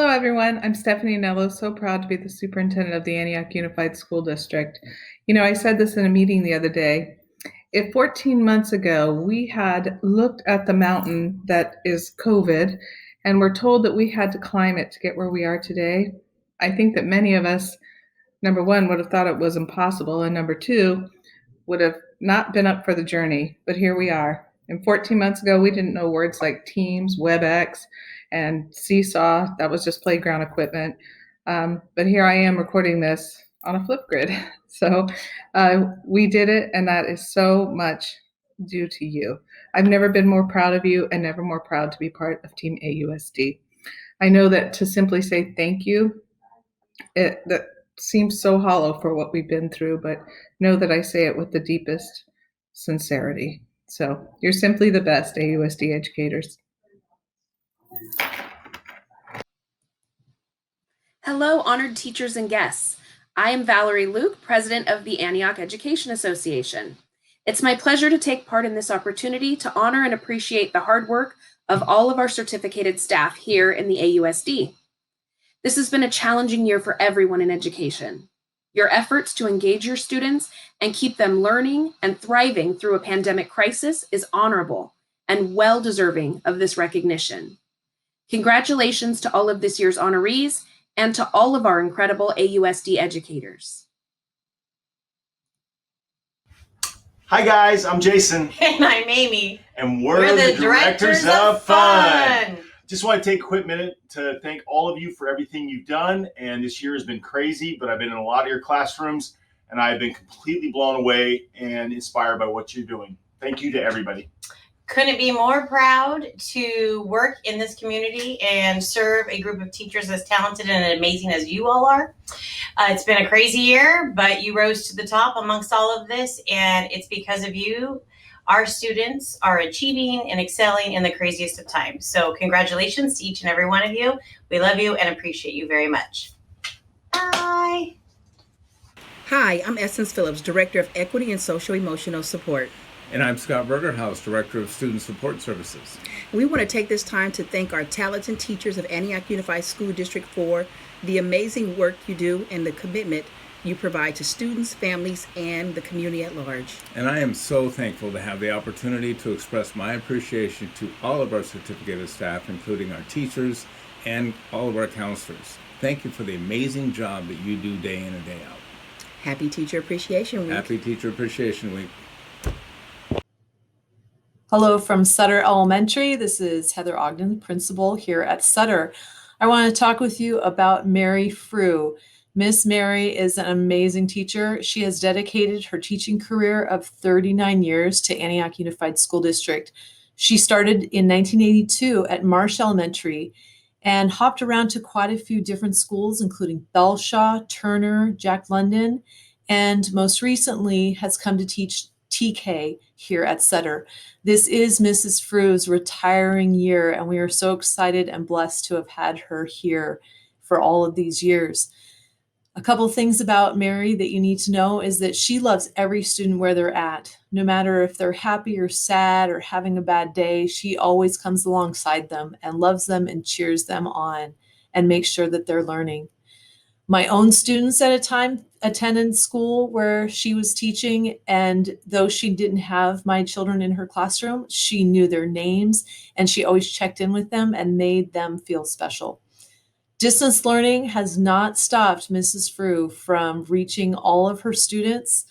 Hello, everyone. I'm Stephanie Nello, so proud to be the superintendent of the Antioch Unified School District. I said this in a meeting the other day. If 14 months ago we had looked at the mountain that is COVID and were told that we had to climb it to get where we are today, I think that many of us, number one, would have thought it was impossible, and number two, would have not been up for the journey. But here we are. And 14 months ago, we didn't know words like Teams, WebEx, and Seesaw. That was just playground equipment. But here I am recording this on a Flipgrid. So we did it, and that is so much due to you. I've never been more proud of you and never more proud to be part of Team AUSD. I know that to simply say thank you, that seems so hollow for what we've been through, but know that I say it with the deepest sincerity. So you're simply the best, AUSD educators. Hello, honored teachers and guests. I am Valerie Luke, president of the Antioch Education Association. It's my pleasure to take part in this opportunity to honor and appreciate the hard work of all of our certificated staff here in the AUSD. This has been a challenging year for everyone in education. Your efforts to engage your students and keep them learning and thriving through a pandemic crisis is honorable and well deserving of this recognition. Congratulations to all of this year's honorees and to all of our incredible AUSD educators. Hi guys, I'm Jason. And I'm Amy. And we're the Directors of Fun. Just want to take a quick minute to thank all of you for everything you've done. And this year has been crazy, but I've been in a lot of your classrooms and I've been completely blown away and inspired by what you're doing. Thank you to everybody. Couldn't be more proud to work in this community and serve a group of teachers as talented and amazing as you all are. It's been a crazy year, but you rose to the top amongst all of this, and it's because of you our students are achieving and excelling in the craziest of times. So congratulations to each and every one of you. We love you and appreciate you very much. Bye. Hi, I'm Essence Phillips, Director of Equity and Social Emotional Support. And I'm Scott Bergerhaus, Director of Student Support Services. We want to take this time to thank our talented teachers of Antioch Unified School District for the amazing work you do and the commitment you provide to students, families, and the community at large. And I am so thankful to have the opportunity to express my appreciation to all of our certificated staff, including our teachers and all of our counselors. Thank you for the amazing job that you do day in and day out. Happy Teacher Appreciation Week. Happy Teacher Appreciation Week. Hello from Sutter Elementary. This is Heather Ogden, principal here at Sutter. I want to talk with you about Mary Frew. Miss Mary is an amazing teacher. She has dedicated her teaching career of 39 years to Antioch Unified School District. She started in 1982 at Marsh Elementary and hopped around to quite a few different schools, including Belshaw, Turner, Jack London, and most recently has come to teach TK here at Sutter. This is Mrs. Frew's retiring year, and we are so excited and blessed to have had her here for all of these years. A couple of things about Mary that you need to know is that she loves every student where they're at. No matter if they're happy or sad or having a bad day, she always comes alongside them and loves them and cheers them on and makes sure that they're learning. My own students at a time attended school where she was teaching, and though she didn't have my children in her classroom, she knew their names and she always checked in with them and made them feel special. Distance learning has not stopped Mrs. Frew from reaching all of her students.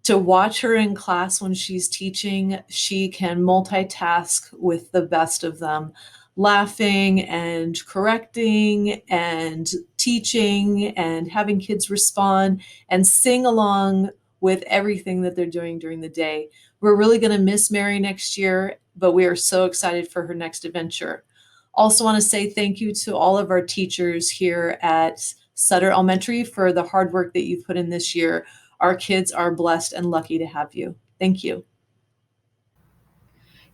To watch her in class when she's teaching, she can multitask with the best of them, laughing and correcting and teaching and having kids respond and sing along with everything that they're doing during the day. We're really going to miss Mary next year, but we are so excited for her next adventure. Also want to say thank you to all of our teachers here at Sutter Elementary for the hard work that you've put in this year. Our kids are blessed and lucky to have you. Thank you.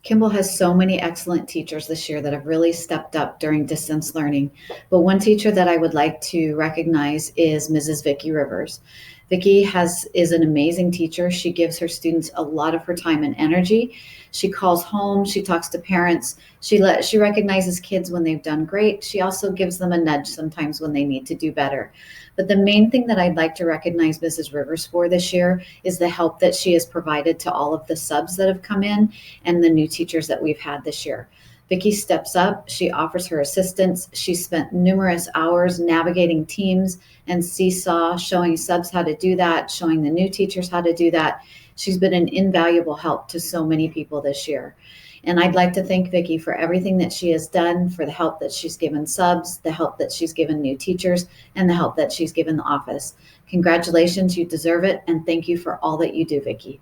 Kimball has so many excellent teachers this year that have really stepped up during distance learning. But one teacher that I would like to recognize is Mrs. Vicki Rivers. Vicki is an amazing teacher. She gives her students a lot of her time and energy. She calls home, she talks to parents, she recognizes kids when they've done great. She also gives them a nudge sometimes when they need to do better. But the main thing that I'd like to recognize Mrs. Rivers for this year is the help that she has provided to all of the subs that have come in and the new teachers that we've had this year. Vicki steps up, she offers her assistance. She spent numerous hours navigating teams and seesaw, showing subs how to do that, showing the new teachers how to do that. She's been an invaluable help to so many people this year. And I'd like to thank Vicki for everything that she has done, for the help that she's given subs, the help that she's given new teachers, and the help that she's given the office. Congratulations, you deserve it, and thank you for all that you do, Vicki.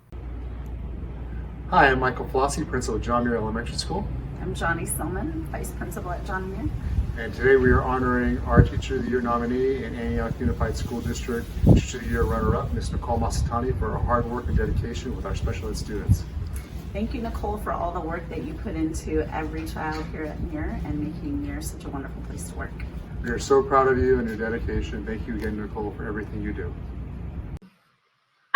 Hi, I'm Michael Flossie, principal of John Muir Elementary School. I'm Johnny Silman, Vice Principal at John Muir. And today we are honoring our Teacher of the Year nominee in Antioch Unified School District Teacher of the Year runner-up, Ms. Nicole Masatani, for her hard work and dedication with our special ed students. Thank you, Nicole, for all the work that you put into every child here at Muir and making Muir such a wonderful place to work. We are so proud of you and your dedication. Thank you again, Nicole, for everything you do.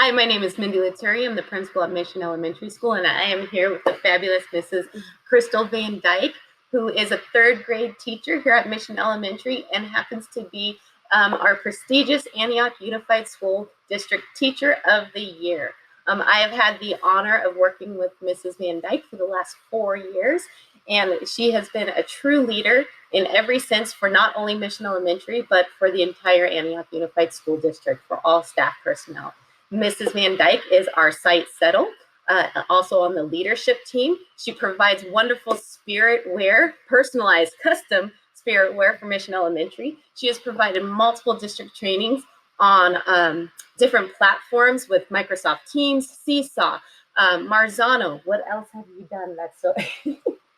Hi, my name is Mindy Lettieri. I'm the principal at Mission Elementary School, and I am here with the fabulous Mrs. Crystal Van Dyke, who is a third grade teacher here at Mission Elementary and happens to be our prestigious Antioch Unified School District Teacher of the Year. I have had the honor of working with Mrs. Van Dyke for the last 4 years, and she has been a true leader in every sense for not only Mission Elementary, but for the entire Antioch Unified School District, for all staff personnel. Mrs. Van Dyke is our site settle, also on the leadership team. She provides wonderful spirit wear, personalized custom spirit wear for Mission Elementary. She has provided multiple district trainings on different platforms with Microsoft Teams, Seesaw, Marzano. What else have you done? That's so.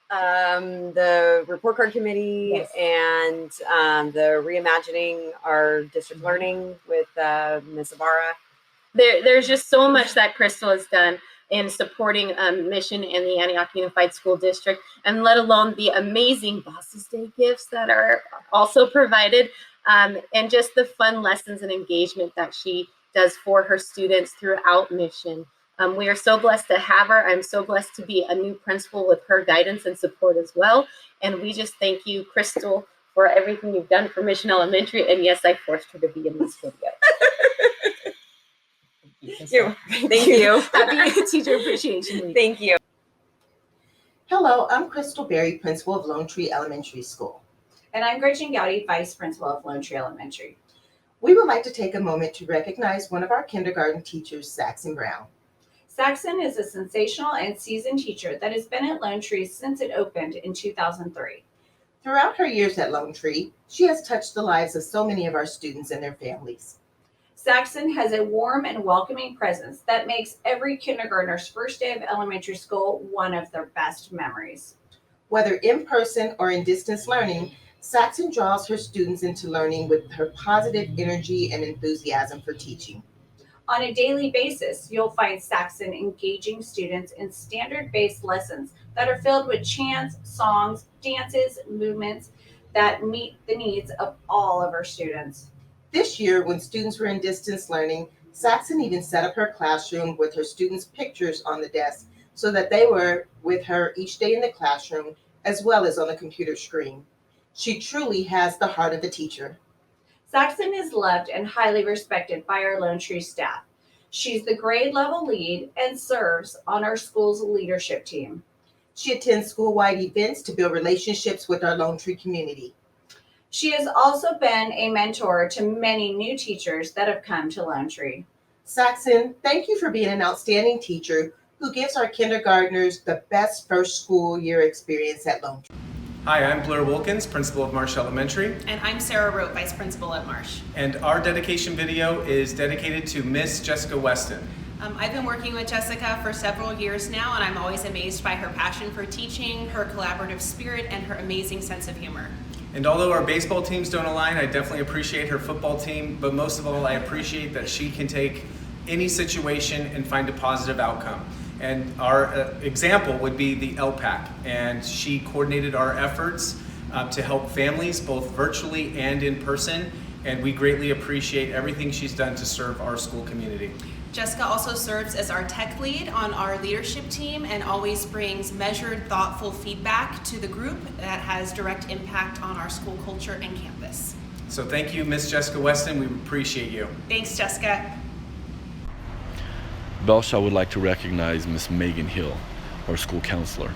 The report card committee, Yes. and the reimagining our district learning with Ms. Ibarra. There's just so much that Crystal has done in supporting Mission and the Antioch Unified School District, and let alone the amazing Bosses Day gifts that are also provided, and just the fun lessons and engagement that she does for her students throughout Mission. We are so blessed to have her. I'm so blessed to be a new principal with her guidance and support as well. And we just thank you, Crystal, for everything you've done for Mission Elementary. And yes, I forced her to be in this video. Thank you. Happy Teacher Appreciation Week. Thank you. Hello, I'm Crystal Berry, principal of Lone Tree Elementary School. And I'm Gretchen Gowdy, Vice Principal of Lone Tree Elementary. We would like to take a moment to recognize one of our kindergarten teachers, Saxon Brown. Saxon is a sensational and seasoned teacher that has been at Lone Tree since it opened in 2003. Throughout her years at Lone Tree, she has touched the lives of so many of our students and their families. Saxon has a warm and welcoming presence that makes every kindergartner's first day of elementary school one of their best memories. Whether in person or in distance learning, Saxon draws her students into learning with her positive energy and enthusiasm for teaching. On a daily basis, you'll find Saxon engaging students in standard-based lessons that are filled with chants, songs, dances, movements that meet the needs of all of our students. This year, when students were in distance learning, Saxon even set up her classroom with her students' pictures on the desk so that they were with her each day in the classroom as well as on the computer screen. She truly has the heart of a teacher. Saxon is loved and highly respected by our Lone Tree staff. She's the grade level lead and serves on our school's leadership team. She attends school-wide events to build relationships with our Lone Tree community. She has also been a mentor to many new teachers that have come to Lone Tree. Saxon, thank you for being an outstanding teacher who gives our kindergartners the best first school year experience at Lone Tree. Hi, I'm Blair Wilkins, principal of Marsh Elementary. And I'm Sarah Rote, vice principal at Marsh. And our dedication video is dedicated to Miss Jessica Weston. I've been working with Jessica for several years now, and I'm always amazed by her passion for teaching, her collaborative spirit, and her amazing sense of humor. And although our baseball teams don't align, I definitely appreciate her football team, but most of all, I appreciate that she can take any situation and find a positive outcome. And our example would be the LPAC, and she coordinated our efforts to help families both virtually and in person, and we greatly appreciate everything she's done to serve our school community. Jessica also serves as our tech lead on our leadership team and always brings measured, thoughtful feedback to the group that has direct impact on our school culture and campus. So thank you, Miss Jessica Weston. We appreciate you. Thanks, Jessica. Belshaw would like to recognize Miss Megan Hill, our school counselor.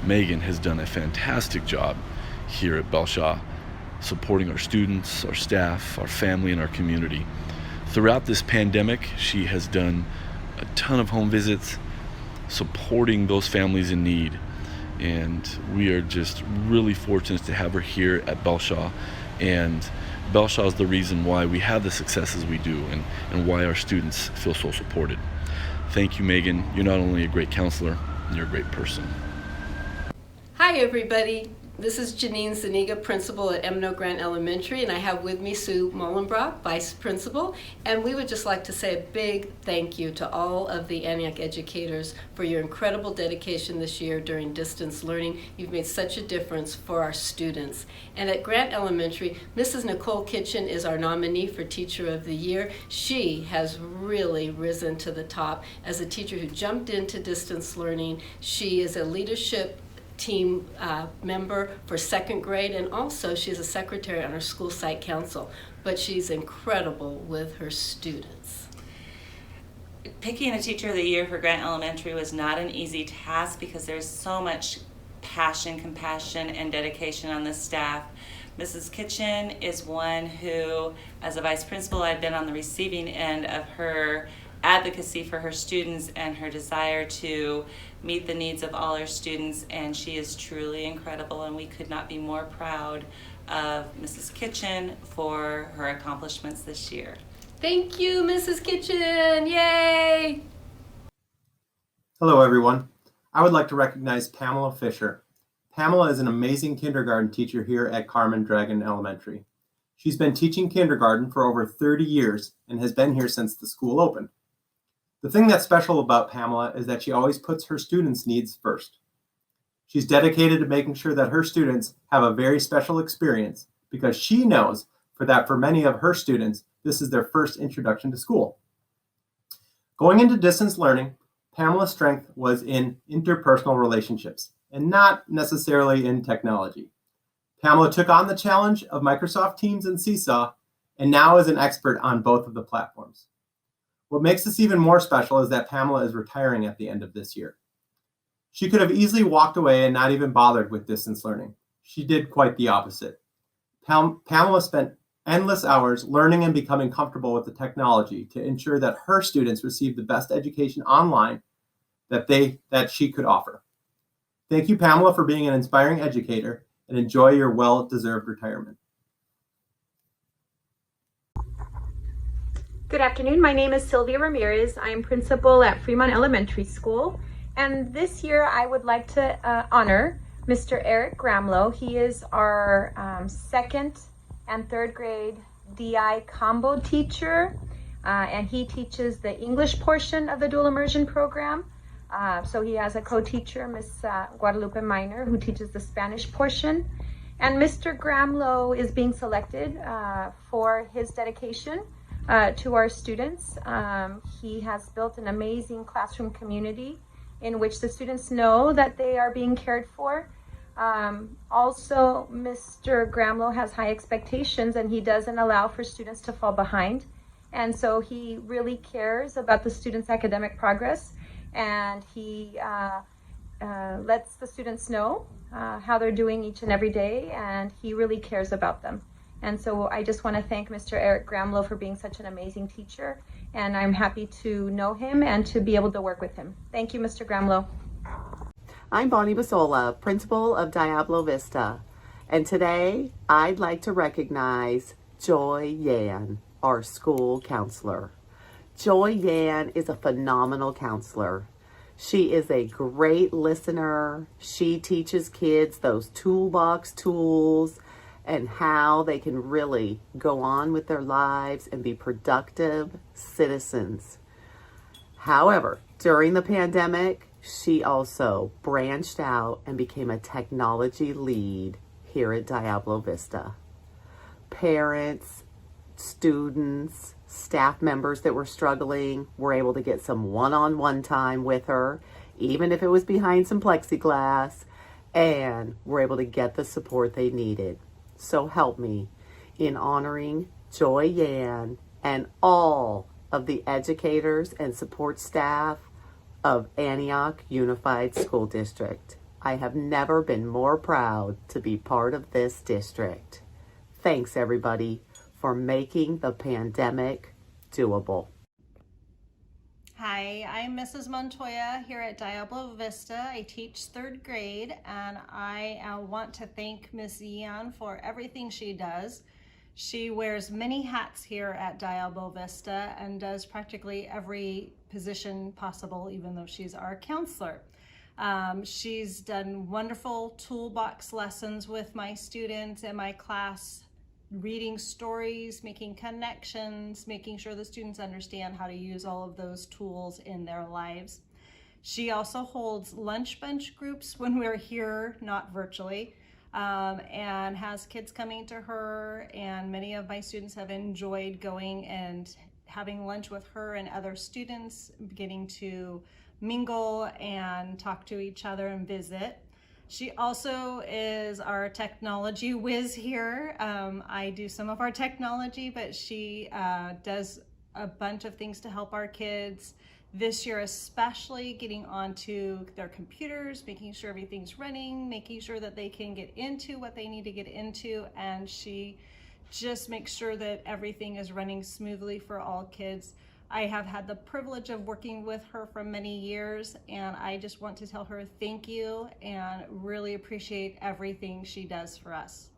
Megan has done a fantastic job here at Belshaw, supporting our students, our staff, our family, and our community. Throughout this pandemic, she has done a ton of home visits, supporting those families in need. And we are just really fortunate to have her here at Belshaw. And Belshaw is the reason why we have the successes we do and why our students feel so supported. Thank you, Megan. You're not only a great counselor, you're a great person. Hi, everybody. This is Janine Zuniga, principal at Emno Grant Elementary, and I have with me Sue Mullenbrock, vice principal. And we would just like to say a big thank you to all of the Antioch educators for your incredible dedication this year during distance learning. You've made such a difference for our students. And at Grant Elementary, Mrs. Nicole Kitchen is our nominee for Teacher of the Year. She has really risen to the top as a teacher who jumped into distance learning. She is a leadership team member for second grade, and also she's a secretary on our school site council, but she's incredible with her students. Picking a Teacher of the Year for Grant Elementary was not an easy task because there's so much passion, compassion, and dedication on the staff. Mrs. Kitchen is one who, as a vice principal, I've been on the receiving end of her advocacy for her students and her desire to meet the needs of all our students, and she is truly incredible, and we could not be more proud of Mrs. Kitchen for her accomplishments this year. Thank you, Mrs. Kitchen. Yay! Hello, everyone. I would like to recognize Pamela Fisher. Pamela is an amazing kindergarten teacher here at Carmen Dragon Elementary. She's been teaching kindergarten for over 30 years and has been here since the school opened. The thing that's special about Pamela is that she always puts her students' needs first. She's dedicated to making sure that her students have a very special experience because she knows for many of her students, this is their first introduction to school. Going into distance learning, Pamela's strength was in interpersonal relationships and not necessarily in technology. Pamela took on the challenge of Microsoft Teams and Seesaw and now is an expert on both of the platforms. What makes this even more special is that Pamela is retiring at the end of this year. She could have easily walked away and not even bothered with distance learning. She did quite the opposite. Pamela spent endless hours learning and becoming comfortable with the technology to ensure that her students received the best education online that she could offer. Thank you, Pamela, for being an inspiring educator, and enjoy your well-deserved retirement. Good afternoon. My name is Sylvia Ramirez. I am principal at Fremont Elementary School. And this year I would like to honor Mr. Eric Gramlow. He is our second and third grade DI combo teacher. And he teaches the English portion of the dual immersion program. So he has a co-teacher, Miss Guadalupe Miner, who teaches the Spanish portion. And Mr. Gramlow is being selected for his dedication to our students. He has built an amazing classroom community in which the students know that they are being cared for. Also, Mr. Gramlow has high expectations and he doesn't allow for students to fall behind. And so he really cares about the students' academic progress, and he lets the students know how they're doing each and every day, and he really cares about them. And so I just want to thank Mr. Eric Gramlow for being such an amazing teacher, and I'm happy to know him and to be able to work with him. Thank you, Mr. Gramlow. I'm Bonnie Basola, principal of Diablo Vista, and today I'd like to recognize Joy Yan, our school counselor. Joy Yan is a phenomenal counselor. She is a great listener. She teaches kids those toolbox tools and how they can really go on with their lives and be productive citizens. However, during the pandemic, she also branched out and became a technology lead here at Diablo Vista. Parents, students, staff members that were struggling were able to get some one-on-one time with her, even if it was behind some plexiglass, and were able to get the support they needed. So help me in honoring Joy Yan and all of the educators and support staff of Antioch Unified School District. I have never been more proud to be part of this district. Thanks, everybody, for making the pandemic doable. Hi, I'm Mrs. Montoya here at Diablo Vista. I teach 3rd grade, and I want to thank Miss Yan for everything she does. She wears many hats here at Diablo Vista and does practically every position possible, even though she's our counselor. She's done wonderful toolbox lessons with my students in my class, reading stories, making connections, making sure the students understand how to use all of those tools in their lives. She also holds lunch bunch groups when we're here, not virtually, and has kids coming to her, and many of my students have enjoyed going and having lunch with her and other students, getting to mingle and talk to each other and visit. She also is our technology whiz here. I do some of our technology, but she does a bunch of things to help our kids. This year especially, getting onto their computers, making sure everything's running, making sure that they can get into what they need to get into, and she just makes sure that everything is running smoothly for all kids. I have had the privilege of working with her for many years, and I just want to tell her thank you and really appreciate everything she does for us.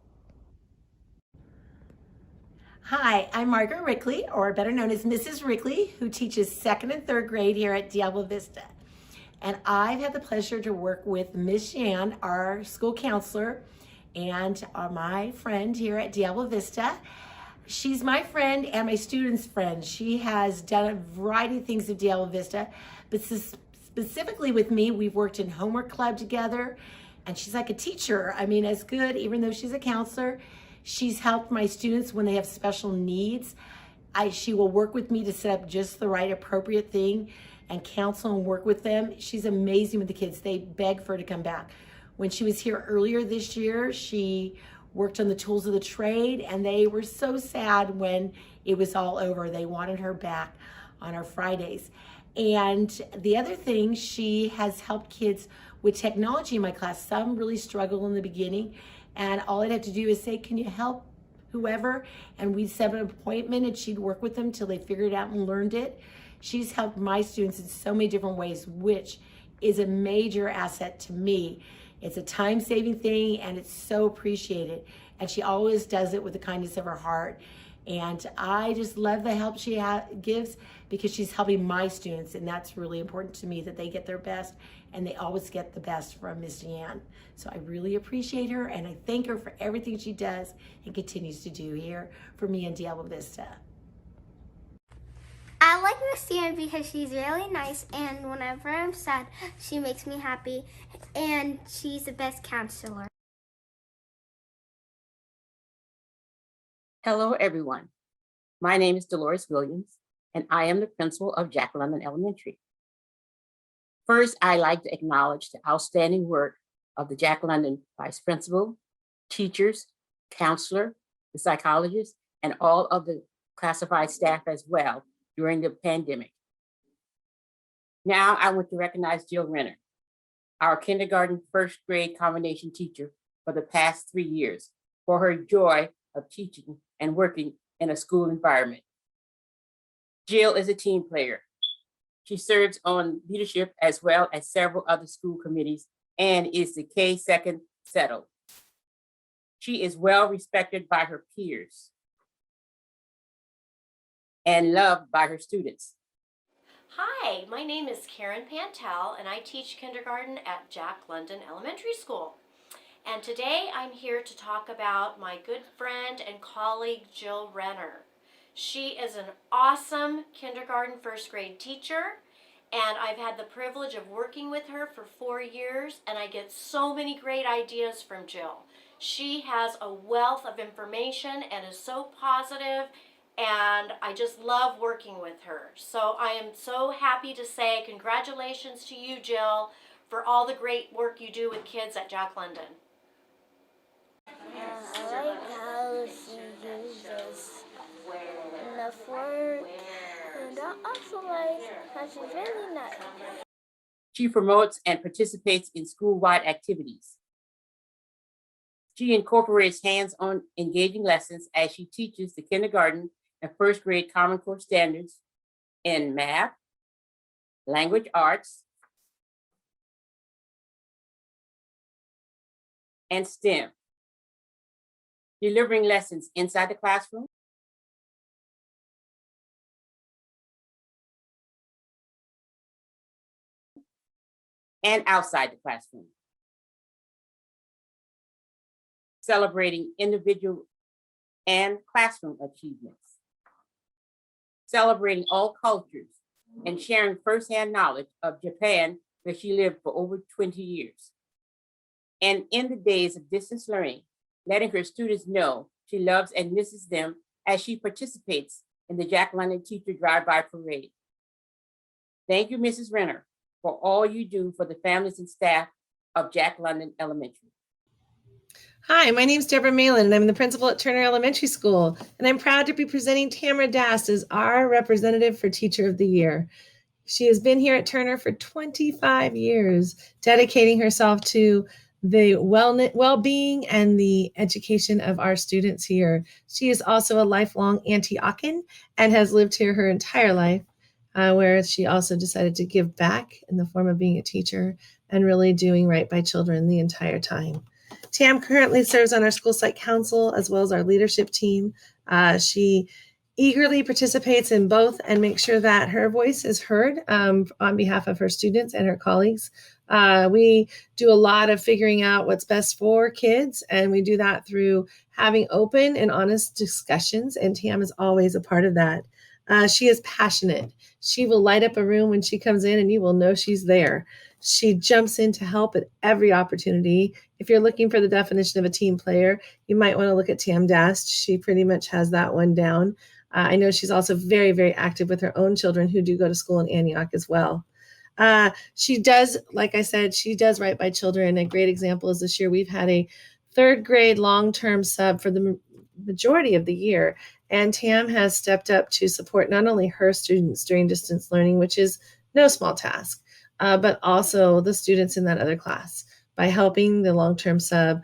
Hi, I'm Margaret Rickley, or better known as Mrs. Rickley, who teaches 2nd and 3rd grade here at Diablo Vista. And I've had the pleasure to work with Miss Yan, our school counselor, and my friend here at Diablo Vista. She's my friend and my students' friend. She has done a variety of things at Diablo Vista, but specifically with me, we've worked in homework club together, and she's like a teacher. I mean, as good, even though she's a counselor. She's helped my students when they have special needs. She will work with me to set up just the right appropriate thing and counsel and work with them. She's amazing with the kids. They beg for her to come back. When she was here earlier this year, she worked on the tools of the trade, and they were so sad when it was all over. They wanted her back on our Fridays. And the other thing, she has helped kids with technology in my class. Some really struggle in the beginning, and all I'd have to do is say, can you help whoever? And we'd set an appointment, and she'd work with them till they figured it out and learned it. She's helped my students in so many different ways, which is a major asset to me. It's a time-saving thing, and it's so appreciated. And she always does it with the kindness of her heart. And I just love the help she gives, because she's helping my students, and that's really important to me, that they get their best, and they always get the best from Miss Yan. So I really appreciate her, and I thank her for everything she does and continues to do here for me in Diablo Vista. I like Miss Yan because she's really nice, and whenever I'm sad, she makes me happy, and she's the best counselor. Hello, everyone. My name is Dolores Williams, and I am the principal of Jack London Elementary. First, I'd like to acknowledge the outstanding work of the Jack London vice principal, teachers, counselor, the psychologist, and all of the classified staff as well during the pandemic. Now I want to recognize Jill Renner, our kindergarten 1st grade combination teacher for the past 3 years, for her joy of teaching and working in a school environment. Jill is a team player. She serves on leadership as well as several other school committees and is the K-2nd settled. She is well respected by her peers and loved by her students. Hi, my name is Karen Pantel, and I teach kindergarten at Jack London Elementary School. And today I'm here to talk about my good friend and colleague, Jill Renner. She is an awesome kindergarten 1st grade teacher, and I've had the privilege of working with her for 4 years, and I get so many great ideas from Jill. She has a wealth of information and is so positive and I just love working with her. So I am so happy to say congratulations to you, Jill, for all the great work you do with kids at Jack London. I like how she gives us enough work, and I also like how she's really nice. She promotes and participates in school-wide activities. She incorporates hands-on engaging lessons as she teaches the kindergarten and first grade Common Core standards in math, language arts, and STEM, delivering lessons inside the classroom, and outside the classroom, celebrating individual and classroom achievements, celebrating all cultures, and sharing firsthand knowledge of Japan, where she lived for over 20 years. And in the days of distance learning, letting her students know she loves and misses them as she participates in the Jack London Teacher Drive-By Parade. Thank you, Mrs. Renner, for all you do for the families and staff of Jack London Elementary. Hi, my name is Deborah Malin, and I'm the principal at Turner Elementary School, and I'm proud to be presenting Tamara Dast as our representative for Teacher of the Year. She has been here at Turner for 25 years, dedicating herself to the well-being and the education of our students here. She is also a lifelong Antiochian and has lived here her entire life, where she also decided to give back in the form of being a teacher and really doing right by children the entire time. Tam currently serves on our school site council as well as our leadership team. She eagerly participates in both and makes sure that her voice is heard on behalf of her students and her colleagues. We do a lot of figuring out what's best for kids, and we do that through having open and honest discussions, and Tam is always a part of that. She is passionate. She will light up a room when she comes in, and you will know she's there. She jumps in to help at every opportunity. If you're looking for the definition of a team player, you might want to look at Tam Dast. She pretty much has that one down. I know she's also very, very active with her own children who do go to school in Antioch as well. She does, like I said, she does right by children. A great example is this year we've had a third grade long-term sub for the majority of the year. And Tam has stepped up to support not only her students during distance learning, which is no small task, but also the students in that other class by helping the long-term sub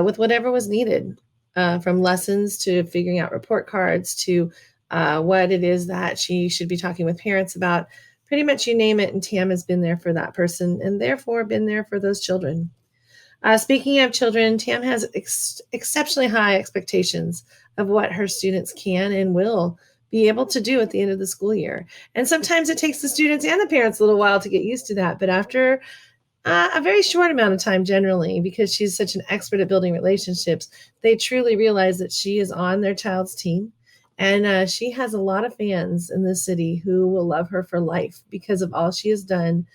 with whatever was needed, from lessons to figuring out report cards to what it is that she should be talking with parents about. Pretty much you name it, and Tam has been there for that person and therefore been there for those children. Speaking of children, Tam has exceptionally high expectations of what her students can and will be able to do at the end of the school year. And sometimes it takes the students and the parents a little while to get used to that. But after a very short amount of time, generally, because she's such an expert at building relationships, they truly realize that she is on their child's team. And she has a lot of fans in this city who will love her for life because of all she has done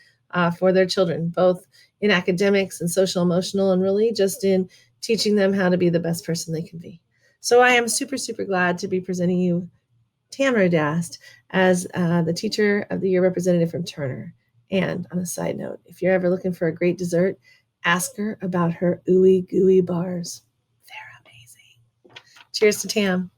for their children, both in academics and social emotional, and really just in teaching them how to be the best person they can be. So I am super, super glad to be presenting you Tamara Dast as the Teacher of the Year representative from Turner. And on a side note, if you're ever looking for a great dessert, ask her about her ooey gooey bars. They're amazing. Cheers to Tam.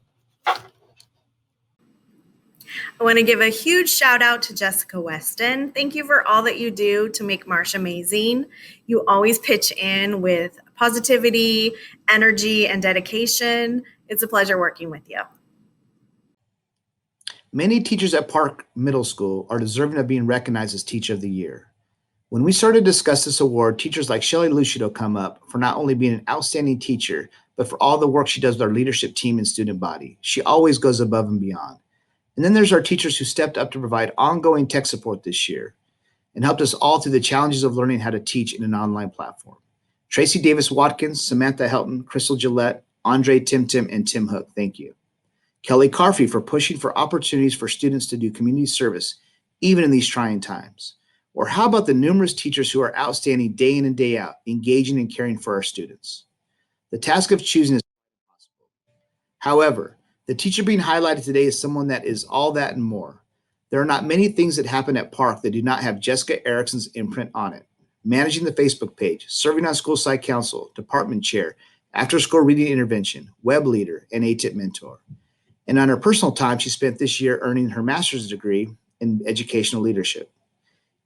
I want to give a huge shout out to Jessica Weston. Thank you for all that you do to make Marsh amazing. You always pitch in with positivity, energy, and dedication. It's a pleasure working with you. Many teachers at Park Middle School are deserving of being recognized as Teacher of the Year. When we started to discuss this award, teachers like Shelley Lucido come up for not only being an outstanding teacher, but for all the work she does with our leadership team and student body. She always goes above and beyond. And then there's our teachers who stepped up to provide ongoing tech support this year and helped us all through the challenges of learning how to teach in an online platform. Tracy Davis Watkins, Samantha Helton, Crystal Gillette, Andre Timtim, and Tim Hook, thank you. Kelly Carfey for pushing for opportunities for students to do community service, even in these trying times. Or how about the numerous teachers who are outstanding day in and day out, engaging and caring for our students? The task of choosing is impossible. However, The teacher being highlighted today is someone that is all that and more. There are not many things that happen at Park that do not have Jessica Erickson's imprint on it. Managing the Facebook page, serving on school site council, department chair, after school reading intervention, web leader, and ATIP mentor. And on her personal time, she spent this year earning her master's degree in educational leadership.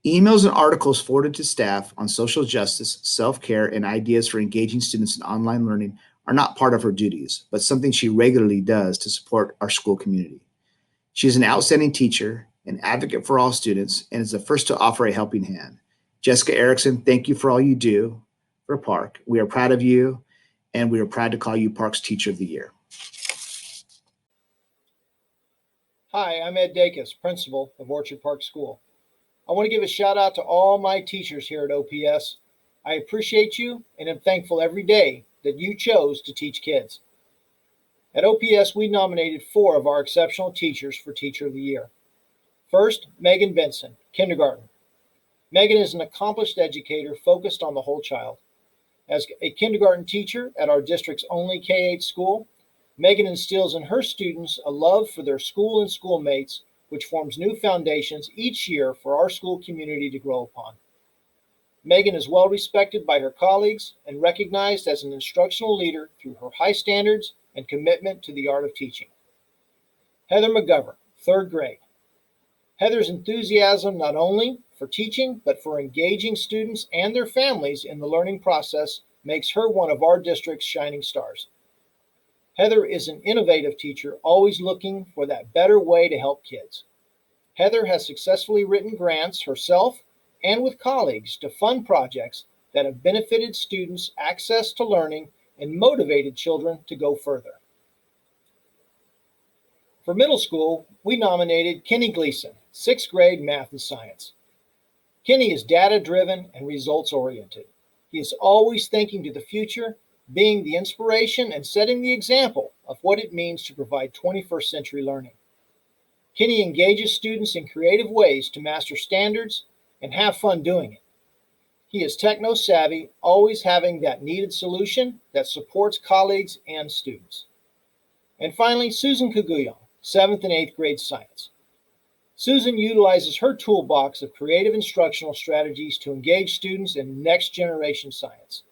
Emails and articles forwarded to staff on social justice, self-care, and ideas for engaging students in online learning are not part of her duties, but something she regularly does to support our school community. She is an outstanding teacher, an advocate for all students, and is the first to offer a helping hand. Jessica Erickson, thank you for all you do for Park. We are proud of you, and we are proud to call you Park's Teacher of the Year. Hi, I'm Ed Dacus, principal of Orchard Park School. I want to give a shout out to all my teachers here at OPS. I appreciate you and am thankful every day that you chose to teach kids. At OPS, we nominated 4 of our exceptional teachers for Teacher of the Year. First, Megan Benson, kindergarten. Megan is an accomplished educator focused on the whole child. As a kindergarten teacher at our district's only K-8 school, Megan instills in her students a love for their school and schoolmates, which forms new foundations each year for our school community to grow upon. Megan is well respected by her colleagues and recognized as an instructional leader through her high standards and commitment to the art of teaching. Heather McGovern, 3rd grade. Heather's enthusiasm not only for teaching, but for engaging students and their families in the learning process makes her one of our district's shining stars. Heather is an innovative teacher, always looking for that better way to help kids. Heather has successfully written grants herself and with colleagues to fund projects that have benefited students' access to learning and motivated children to go further. For middle school, we nominated Kenny Gleason, 6th grade math and science. Kenny is data-driven and results-oriented. He is always thinking to the future, being the inspiration and setting the example of what it means to provide 21st century learning. Kenny engages students in creative ways to master standards and have fun doing it. He is techno-savvy, always having that needed solution that supports colleagues and students. And finally, Susan Kaguyon, 7th and 8th grade science. Susan utilizes her toolbox of creative instructional strategies to engage students in next generation science.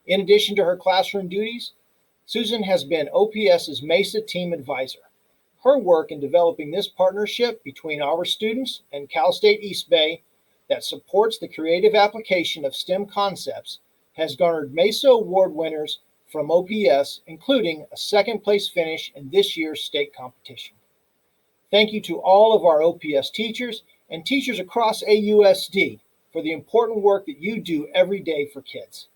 In addition to her classroom duties, Susan has been OPS's MESA team advisor. Her work in developing this partnership between our students and Cal State East Bay that supports the creative application of STEM concepts has garnered MESA award winners from OPS, including a 2nd place finish in this year's state competition. Thank you to all of our OPS teachers and teachers across AUSD for the important work that you do every day for kids.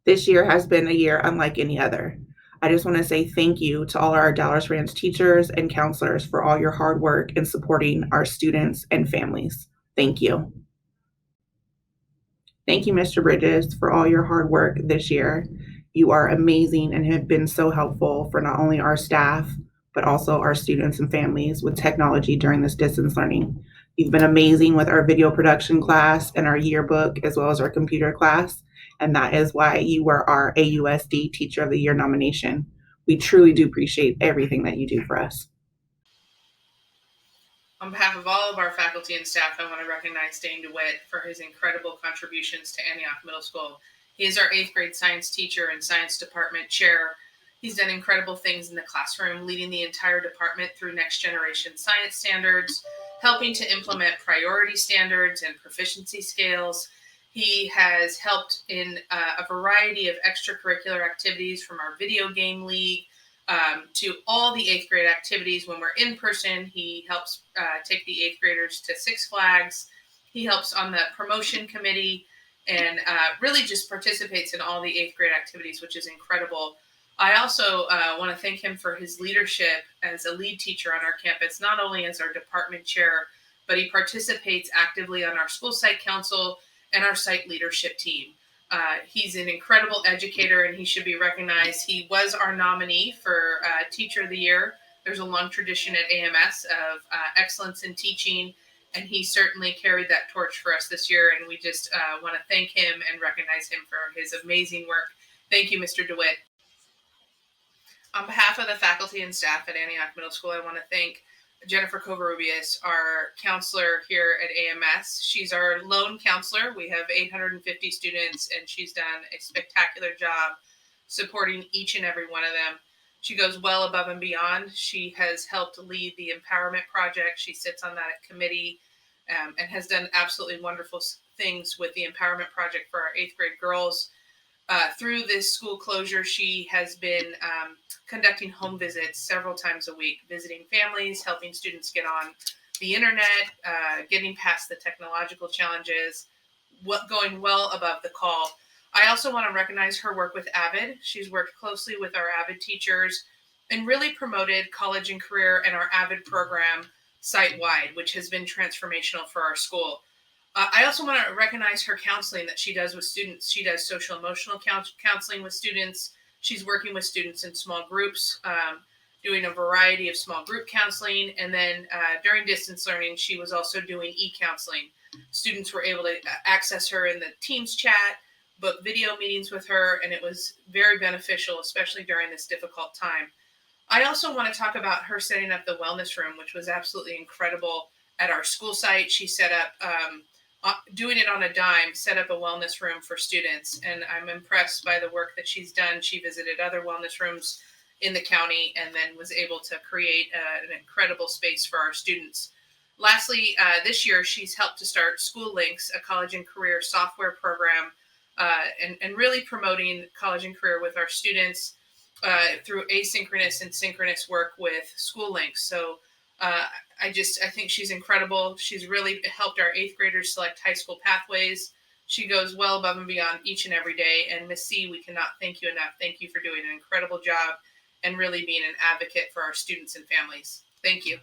This year has been a year unlike any other. I just want to say thank you to all our Dallas Ranch teachers and counselors for all your hard work in supporting our students and families. Thank you. Thank you, Mr. Bridges, for all your hard work this year. You are amazing and have been so helpful for not only our staff, but also our students and families with technology during this distance learning. You've been amazing with our video production class and our yearbook, as well as our computer class. And that is why you were our AUSD Teacher of the Year nomination. We truly do appreciate everything that you do for us. On behalf of all of our faculty and staff, I want to recognize Dane DeWitt for his incredible contributions to Antioch Middle School. He is our 8th grade science teacher and science department chair. He's done incredible things in the classroom, leading the entire department through next generation science standards, helping to implement priority standards and proficiency scales. He has helped in a variety of extracurricular activities, from our video game league to all the 8th grade activities. When we're in person, he helps take the 8th graders to Six Flags. He helps on the promotion committee and really just participates in all the 8th grade activities, which is incredible. I also want to thank him for his leadership as a lead teacher on our campus, not only as our department chair, but he participates actively on our school site council and our site leadership team. He's an incredible educator and he should be recognized. He was our nominee for Teacher of the Year. There's a long tradition at AMS of excellence in teaching, and he certainly carried that torch for us this year, and we just want to thank him and recognize him for his amazing work. Thank you, Mr. DeWitt. On behalf of the faculty and staff at Antioch Middle School, I want to thank Jennifer Covarrubias, our counselor here at AMS. She's our lone counselor. We have 850 students, and she's done a spectacular job supporting each and every one of them. She goes well above and beyond. She has helped lead the Empowerment Project. She sits on that committee and has done absolutely wonderful things with the Empowerment Project for our 8th grade girls. Through this school closure, she has been conducting home visits several times a week, visiting families, helping students get on the internet, getting past the technological challenges, going well above the call. I also want to recognize her work with AVID. She's worked closely with our AVID teachers and really promoted college and career and our AVID program site-wide, which has been transformational for our school. I also want to recognize her counseling that she does with students. She does social emotional counseling with students. She's working with students in small groups, doing a variety of small group counseling. And then during distance learning, she was also doing e-counseling. Students were able to access her in the Teams chat, book video meetings with her, and it was very beneficial, especially during this difficult time. I also want to talk about her setting up the wellness room, which was absolutely incredible at our school site. She set up, doing it on a dime, set up a wellness room for students. And I'm impressed by the work that she's done. She visited other wellness rooms in the county and then was able to create an incredible space for our students. Lastly, this year, she's helped to start School Links, a college and career software program, and really promoting college and career with our students through asynchronous and synchronous work with School Links. So I think she's incredible. She's really helped our 8th graders select high school pathways. She goes well above and beyond each and every day. And Miss C, we cannot thank you enough. Thank you for doing an incredible job and really being an advocate for our students and families. Thank you.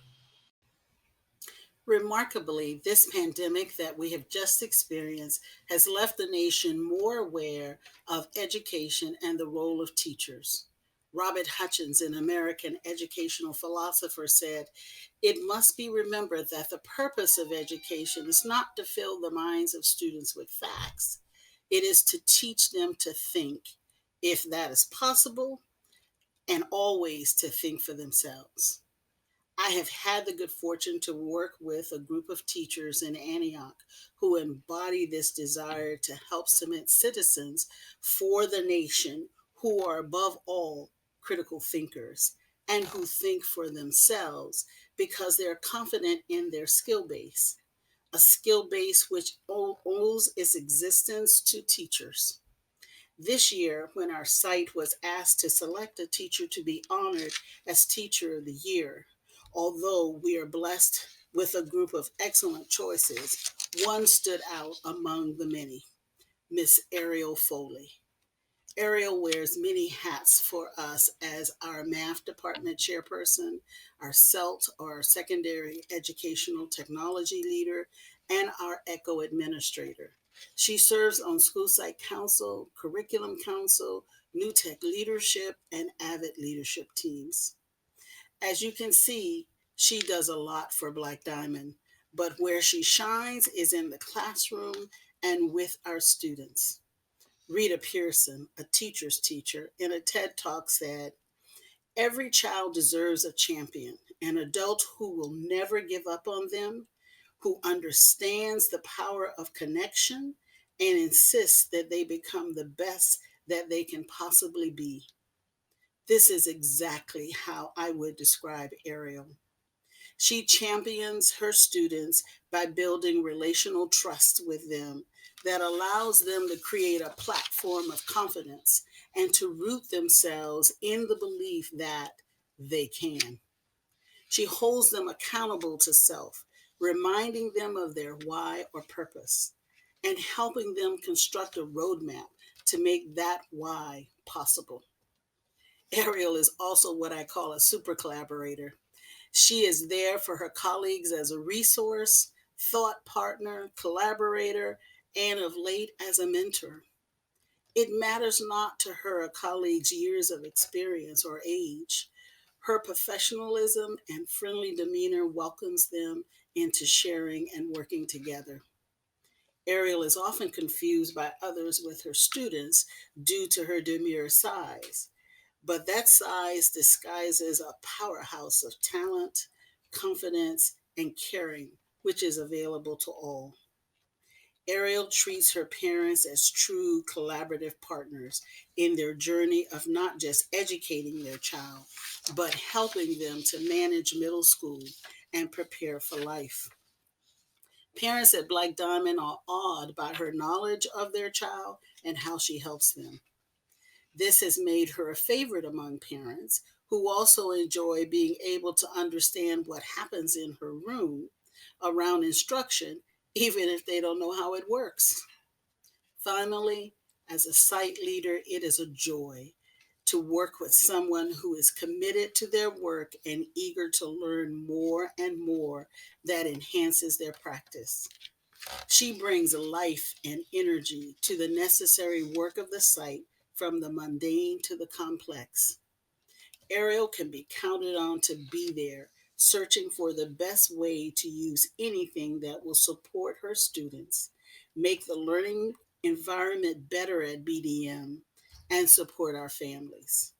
Remarkably, this pandemic that we have just experienced has left the nation more aware of education and the role of teachers. Robert Hutchins, an American educational philosopher, said, "It must be remembered that the purpose of education is not to fill the minds of students with facts. It is to teach them to think, if that is possible, and always to think for themselves." I have had the good fortune to work with a group of teachers in Antioch who embody this desire to help cement citizens for the nation who are above all critical thinkers and who think for themselves because they're confident in their skill base, a skill base which owes its existence to teachers. This year, when our site was asked to select a teacher to be honored as Teacher of the Year, although we are blessed with a group of excellent choices, one stood out among the many, Miss Ariel Foley. Ariel wears many hats for us as our math department chairperson, our CELT, or secondary educational technology leader, and our ECHO administrator. She serves on school site council, curriculum council, New Tech leadership, and AVID leadership teams. As you can see, she does a lot for Black Diamond, but where she shines is in the classroom and with our students. Rita Pearson, a teacher's teacher, in a TED Talk said, "Every child deserves a champion, an adult who will never give up on them, who understands the power of connection and insists that they become the best that they can possibly be." This is exactly how I would describe Ariel. She champions her students by building relational trust with them that allows them to create a platform of confidence and to root themselves in the belief that they can. She holds them accountable to self, reminding them of their why or purpose, and helping them construct a roadmap to make that why possible. Ariel is also what I call a super collaborator. She is there for her colleagues as a resource, thought partner, collaborator, and of late as a mentor. It matters not to her a colleague's years of experience or age. Her professionalism and friendly demeanor welcomes them into sharing and working together. Ariel is often confused by others with her students due to her demure size, but that size disguises a powerhouse of talent, confidence, and caring, which is available to all. Ariel treats her parents as true collaborative partners in their journey of not just educating their child, but helping them to manage middle school and prepare for life. Parents at Black Diamond are awed by her knowledge of their child and how she helps them. This has made her a favorite among parents who also enjoy being able to understand what happens in her room around instruction, even if they don't know how it works. Finally, as a site leader, it is a joy to work with someone who is committed to their work and eager to learn more and more that enhances their practice. She brings life and energy to the necessary work of the site, from the mundane to the complex. Ariel can be counted on to be there, searching for the best way to use anything that will support her students, make the learning environment better at BDM, and support our families.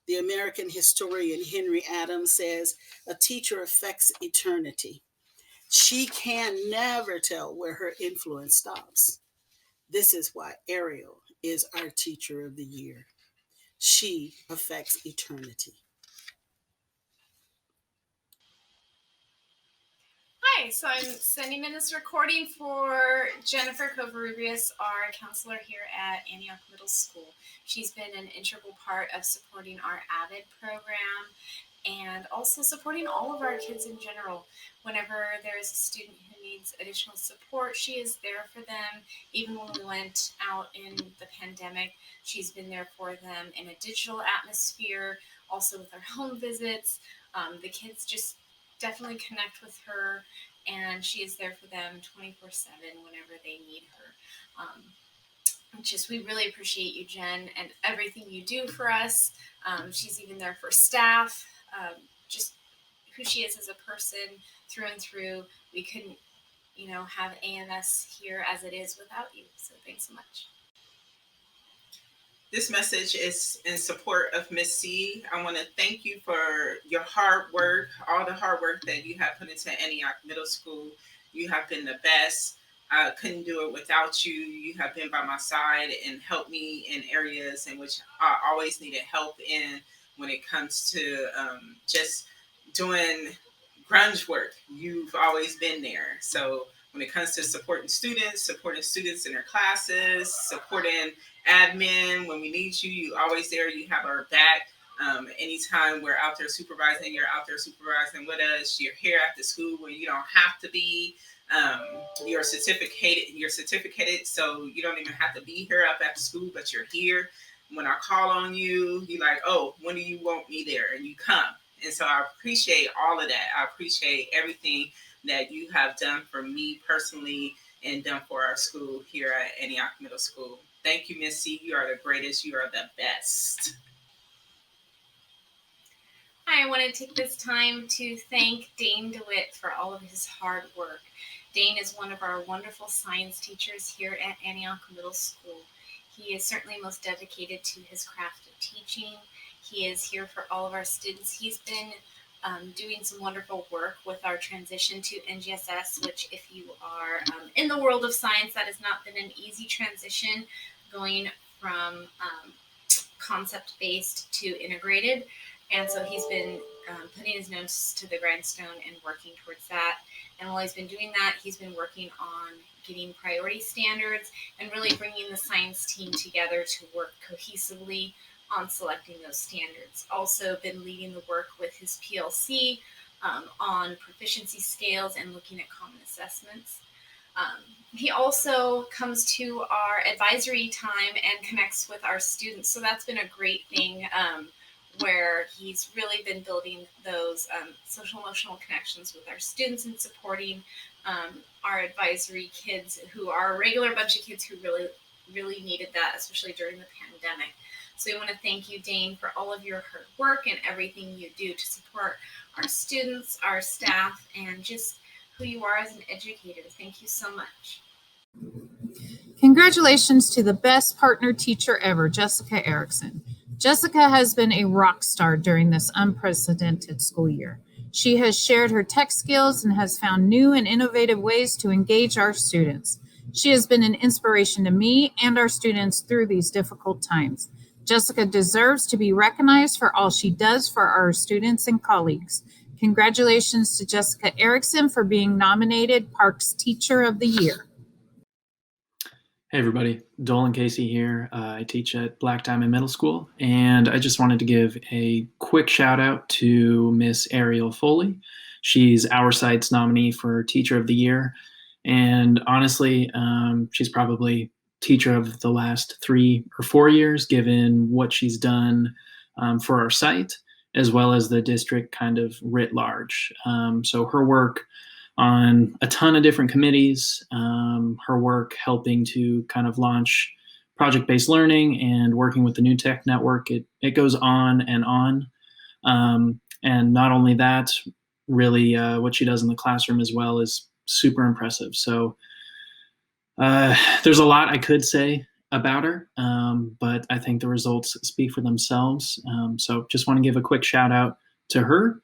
The American historian Henry Adams says, "A teacher affects eternity. She can never tell where her influence stops." This is why Ariel is our Teacher of the Year. She affects eternity. Hi, so I'm sending in this recording for Jennifer Covarrubias, our counselor here at Antioch Middle School. She's been an integral part of supporting our AVID program and also supporting all of our kids in general. Whenever there is a student who needs additional support, she is there for them. Even when we went out in the pandemic, she's been there for them in a digital atmosphere, also with our home visits. The kids just definitely connect with her, and she is there for them 24/7 whenever they need her. We really appreciate you, Jen, and everything you do for us. She's even there for staff. Just who she is as a person through and through. We couldn't, have AMS here as it is without you. So thanks so much. This message is in support of Miss C. I want to thank you for your hard work, all the hard work that you have put into Antioch Middle School. You have been the best. I couldn't do it without you. You have been by my side and helped me in areas in which I always needed help in when it comes to just doing grunge work. You've always been there. So when it comes to supporting students in their classes, supporting admin, when we need you, you always there. You have our back. Anytime we're out there supervising, you're out there supervising with us. You're here at the school where you don't have to be. You're certificated, so you don't even have to be here up at the school, but you're here. When I call on you, you're like, "Oh, when do you want me there?" And you come. And so I appreciate all of that. I appreciate everything that you have done for me personally and done for our school here at Antioch Middle School. Thank you, Miss C. You are the greatest. You are the best. Hi, I want to take this time to thank Dane DeWitt for all of his hard work. Dane is one of our wonderful science teachers here at Antioch Middle School. He is certainly most dedicated to his craft of teaching. He is here for all of our students. He's been doing some wonderful work with our transition to NGSS, which if you are in the world of science, that has not been an easy transition going from concept-based to integrated. And so he's been putting his nose to the grindstone and working towards that. And while he's been doing that, he's been working on getting priority standards and really bringing the science team together to work cohesively on selecting those standards. Also been leading the work with his PLC on proficiency scales and looking at common assessments. He also comes to our advisory time and connects with our students. So that's been a great thing where he's really been building those social emotional connections with our students and supporting our advisory kids who are a regular bunch of kids who really needed that, especially during the pandemic. So we want to thank you, Dane, for all of your hard work and everything you do to support our students, our staff, and just who you are as an educator. Thank you so much. Congratulations to the best partner teacher ever, Jessica Erickson. Jessica has been a rock star during this unprecedented school year. She has shared her tech skills and has found new and innovative ways to engage our students. She has been an inspiration to me and our students through these difficult times. Jessica deserves to be recognized for all she does for our students and colleagues. Congratulations to Jessica Erickson for being nominated Parks Teacher of the Year. Hey everybody, Dolan Casey here. I teach at Black Diamond Middle School, and I just wanted to give a quick shout out to Miss Ariel Foley. She's our site's nominee for Teacher of the Year, and honestly, she's probably teacher of the last 3 or 4 years, given what she's done for our site, as well as the district kind of writ large. So her work on a ton of different committees, her work helping to kind of launch project-based learning and working with the New Tech Network. It goes on. And not only that, really what she does in the classroom as well is super impressive. So there's a lot I could say about her, but I think the results speak for themselves. So just want to give a quick shout out to her.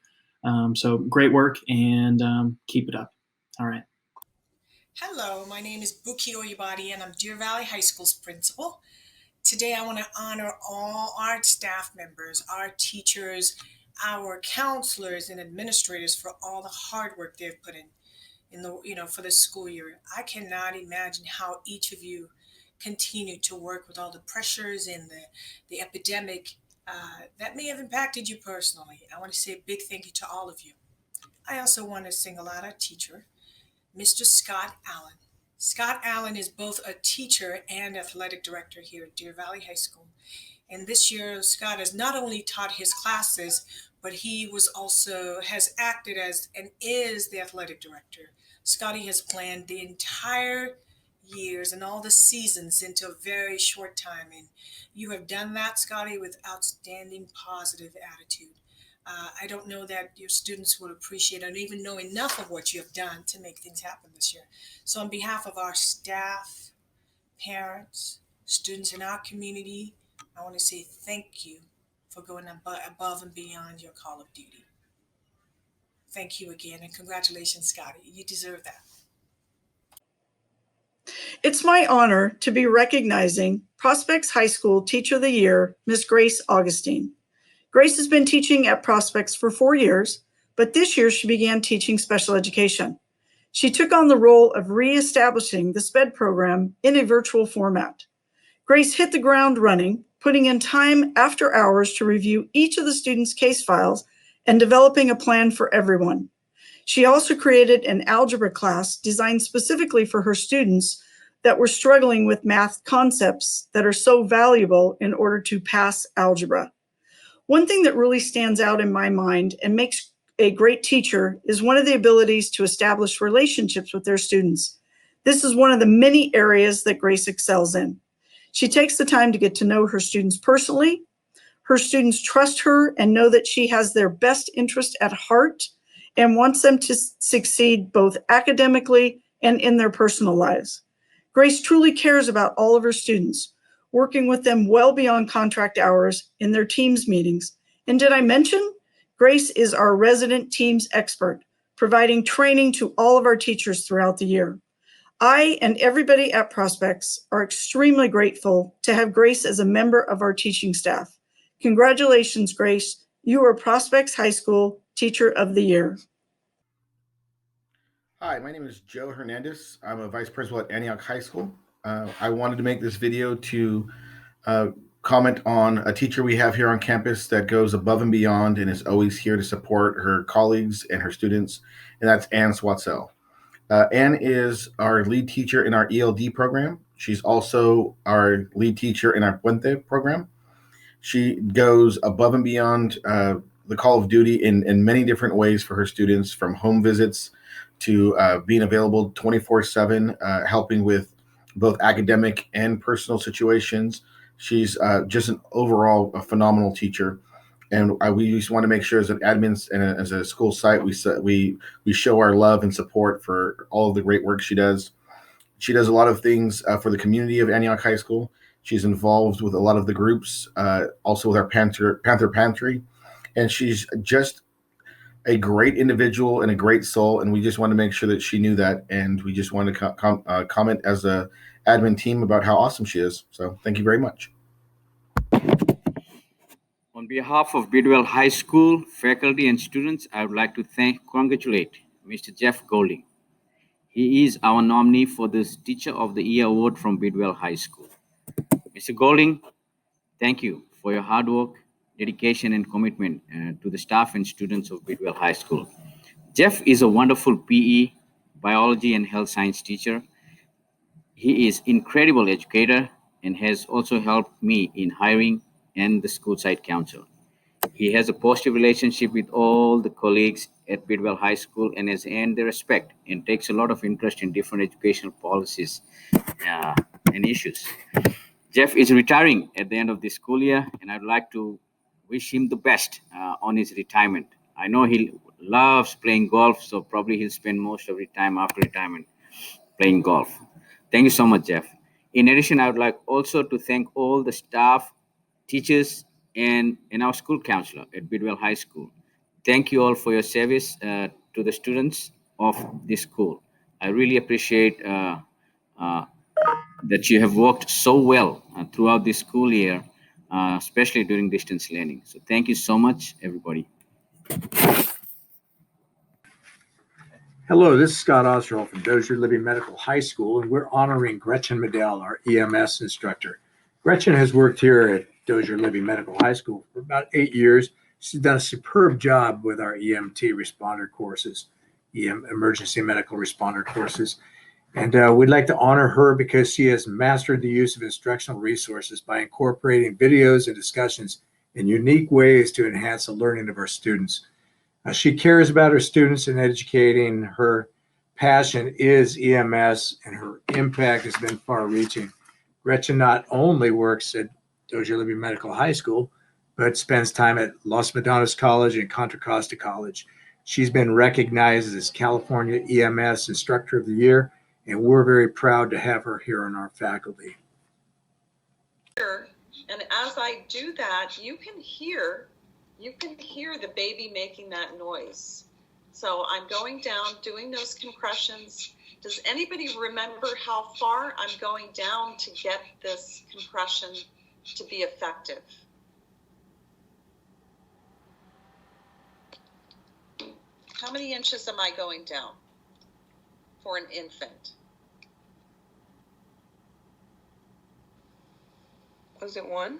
So great work, and keep it up. All right. Hello, my name is Buki Oyibadi and I'm Deer Valley High School's principal. Today I want to honor all our staff members, our teachers, our counselors and administrators for all the hard work they've put in the for the school year. I cannot imagine how each of you continue to work with all the pressures and the epidemic that may have impacted you personally. I want to say a big thank you to all of you. I also want to single out our teacher, Mr. Scott Allen. Scott Allen is both a teacher and athletic director here at Deer Valley High School. And this year, Scott has not only taught his classes, but he has acted as and is the athletic director. Scotty has planned the entire years and all the seasons into a very short time. And you have done that, Scotty, with outstanding positive attitude. I don't know that your students would appreciate or even know enough of what you have done to make things happen this year. So on behalf of our staff, parents, students in our community, I want to say thank you for going above and beyond your call of duty. Thank you again, and congratulations, Scotty. You deserve that. It's my honor to be recognizing Prospects High School Teacher of the Year, Miss Grace Augustine. Grace has been teaching at Prospects for 4 years, but this year she began teaching special education. She took on the role of reestablishing the SPED program in a virtual format. Grace hit the ground running, putting in time after hours to review each of the students' case files and developing a plan for everyone. She also created an algebra class designed specifically for her students that were struggling with math concepts that are so valuable in order to pass algebra. One thing that really stands out in my mind and makes a great teacher is one of the abilities to establish relationships with their students. This is one of the many areas that Grace excels in. She takes the time to get to know her students personally. Her students trust her and know that she has their best interest at heart and wants them to succeed both academically and in their personal lives. Grace truly cares about all of her students, working with them well beyond contract hours in their teams meetings. And did I mention, Grace is our resident teams expert, providing training to all of our teachers throughout the year. I and everybody at Prospects are extremely grateful to have Grace as a member of our teaching staff. Congratulations, Grace. You are Prospects High School Teacher of the Year. Hi, my name is Joe Hernandez. I'm a vice principal at Antioch High School. I wanted to make this video to comment on a teacher we have here on campus that goes above and beyond and is always here to support her colleagues and her students, and that's Ann Swatzell. Ann is our lead teacher in our ELD program. She's also our lead teacher in our Puente program. She goes above and beyond the call of duty in many different ways for her students, from home visits to being available 24/7, helping with both academic and personal situations. She's just an overall a phenomenal teacher. And we just want to make sure as an admins and as a school site, we show our love and support for all of the great work she does. She does a lot of things for the community of Antioch High School. She's involved with a lot of the groups, also with our Panther Pantry, and she's just a great individual and a great soul. And we just want to make sure that she knew that, and we just want to comment as a admin team about how awesome she is. So thank you very much. On behalf of Bidwell High School faculty and students, I would like to congratulate Mr. Jeff Golding. He is our nominee for this Teacher of the Year award from Bidwell High School. Mr. Golding, thank you for your hard work, dedication, and commitment to the staff and students of Bidwell High School. Jeff is a wonderful PE, biology, and health science teacher. He is incredible educator and has also helped me in hiring and the school site council. He has a positive relationship with all the colleagues at Bidwell High School and has earned their respect and takes a lot of interest in different educational policies and issues. Jeff is retiring at the end of this school year, and I'd like to wish him the best on his retirement. I know he loves playing golf, so probably he'll spend most of his time after retirement playing golf. Thank you so much, Jeff. In addition, I would like also to thank all the staff, teachers, and our school counselor at Bidwell High School. Thank you all for your service to the students of this school. I really appreciate that you have worked so well throughout this school year, especially during distance learning. So thank you so much, everybody. Hello, this is Scott Oswald from Dozier Living Medical High School, and we're honoring Gretchen Medell, our EMS instructor. Gretchen has worked here at Dozier Living Medical High School for about 8 years. She's done a superb job with our EMT responder courses, emergency medical responder courses. And we'd like to honor her because she has mastered the use of instructional resources by incorporating videos and discussions in unique ways to enhance the learning of our students. She cares about her students and educating. Her passion is EMS, and her impact has been far-reaching. Gretchen not only works at Dozier Living Medical High School, but spends time at Los Medanos College and Contra Costa College. She's been recognized as California EMS Instructor of the Year, and we're very proud to have her here on our faculty. And as I do that, you can hear the baby making that noise. So I'm going down, doing those compressions. Does anybody remember how far I'm going down to get this compression to be effective? How many inches am I going down for an infant? Was it 1?